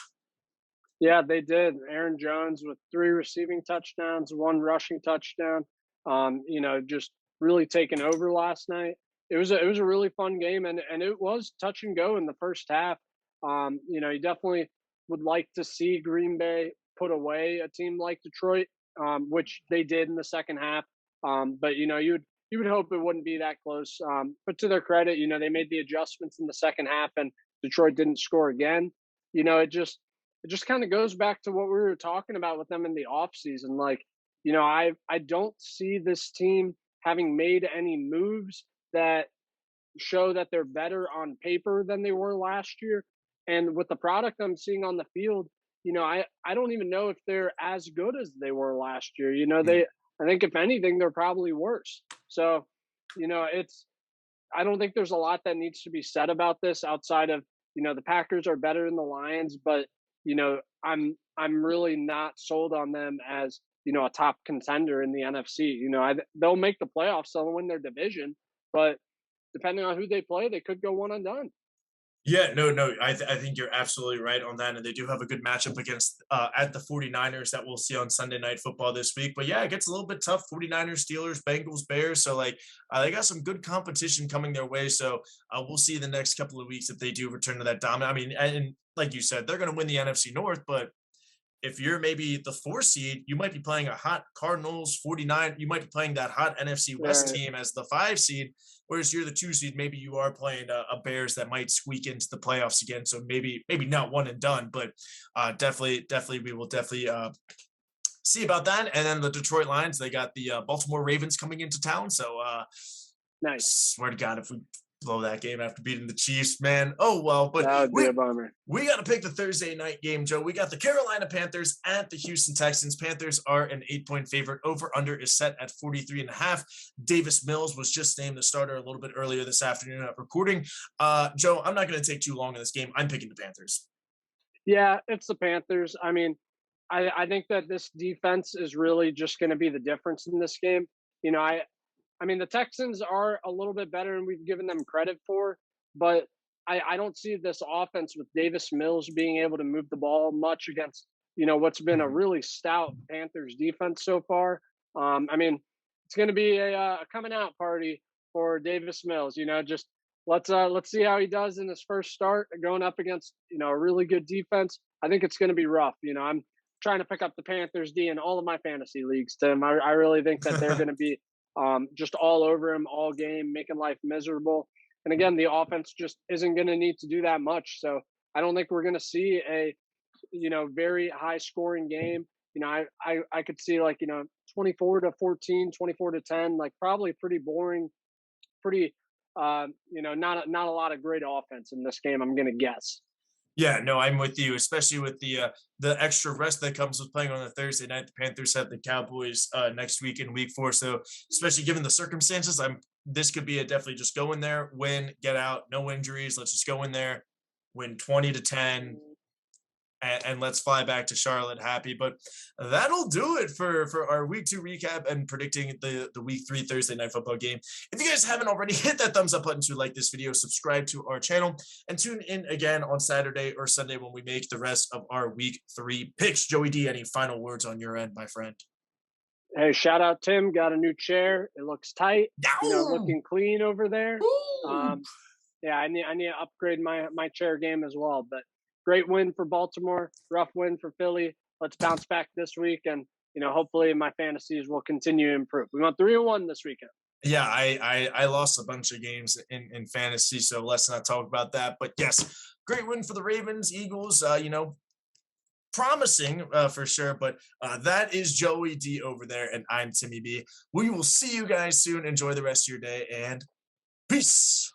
Yeah, they did. Aaron Jones with 3 receiving touchdowns, 1 rushing touchdown. Just really taking over last night. It was a really fun game, and it was touch and go in the first half. You definitely would like to see Green Bay put away a team like Detroit, which they did in the second half. But you would hope it wouldn't be that close. But to their credit, they made the adjustments in the second half, and Detroit didn't score again. It just kind of goes back to what we were talking about with them in the offseason. Like, I don't see this team having made any moves that show that they're better on paper than they were last year. And with the product I'm seeing on the field, I don't even know if they're as good as they were last year. I think if anything, they're probably worse. So, it's I don't think there's a lot that needs to be said about this outside of, the Packers are better than the Lions, but I'm really not sold on them as, a top contender in the NFC. They'll make the playoffs, they'll win their division, but depending on who they play, they could go one and done. Yeah, no. I think you're absolutely right on that. And they do have a good matchup against at the 49ers that we'll see on Sunday Night Football this week. But yeah, it gets a little bit tough. 49ers, Steelers, Bengals, Bears. So like they got some good competition coming their way. So we'll see the next couple of weeks if they do return to that dominant. I mean, and like you said, they're going to win the NFC North, but if you're maybe the 4 seed, you might be playing a hot Cardinals 49. You might be playing that hot NFC West Right. team as the 5 seed, whereas you're the 2 seed. Maybe you are playing a Bears that might squeak into the playoffs again. So maybe not one and done, but definitely we will definitely see about that. And then the Detroit Lions, they got the Baltimore Ravens coming into town. So Nice. swear to God, if we blow that game after beating the Chiefs, man. Oh well, but That would be a bummer. we got to pick the Thursday night game, Joe. We got the Carolina Panthers at the Houston Texans. Panthers are an 8-point favorite. Over under is set at 43.5. Davis Mills was just named the starter a little bit earlier this afternoon at recording. Joe, I'm not going to take too long in this game. I'm picking the Panthers. Yeah, it's the Panthers. I mean, I think that this defense is really just going to be the difference in this game. You know, I mean, the Texans are a little bit better than we've given them credit for, but I don't see this offense with Davis Mills being able to move the ball much against, what's been a really stout Panthers defense so far. I mean, it's going to be a coming out party for Davis Mills. Just let's see how he does in his first start going up against a really good defense. I think it's going to be rough. I'm trying to pick up the Panthers D in all of my fantasy leagues, Tim. I really think that they're going to be just all over him all game, making life miserable. And again, the offense just isn't going to need to do that much. So I don't think we're going to see a, very high scoring game. I could see 24-14, 24-10, like probably pretty boring, pretty, not a lot of great offense in this game, I'm going to guess. Yeah, no, I'm with you, especially with the extra rest that comes with playing on a Thursday night. The Panthers have the Cowboys next week in Week 4, so especially given the circumstances, this could be a definitely just go in there, win, get out, no injuries. Let's just go in there, win 20-10, and let's fly back to Charlotte happy. But that'll do it for our Week 2 recap and predicting the Week 3 Thursday Night Football game. If you guys haven't already, hit that thumbs up button to like this video, subscribe to our channel, and tune in again on Saturday or Sunday when we make the rest of our Week 3 picks. Joey D, any final words on your end, my friend? Hey, shout out Tim, got a new chair. It looks tight, looking clean over there. Yeah, I need to upgrade my chair game as well, but great win for Baltimore, rough win for Philly. Let's bounce back this week, and hopefully my fantasies will continue to improve. We went 3-1 this weekend. Yeah, I lost a bunch of games in fantasy, so let's not talk about that. But yes, great win for the Ravens, Eagles. Promising for sure. But that is Joey D over there, and I'm Timmy B. We will see you guys soon. Enjoy the rest of your day, and peace.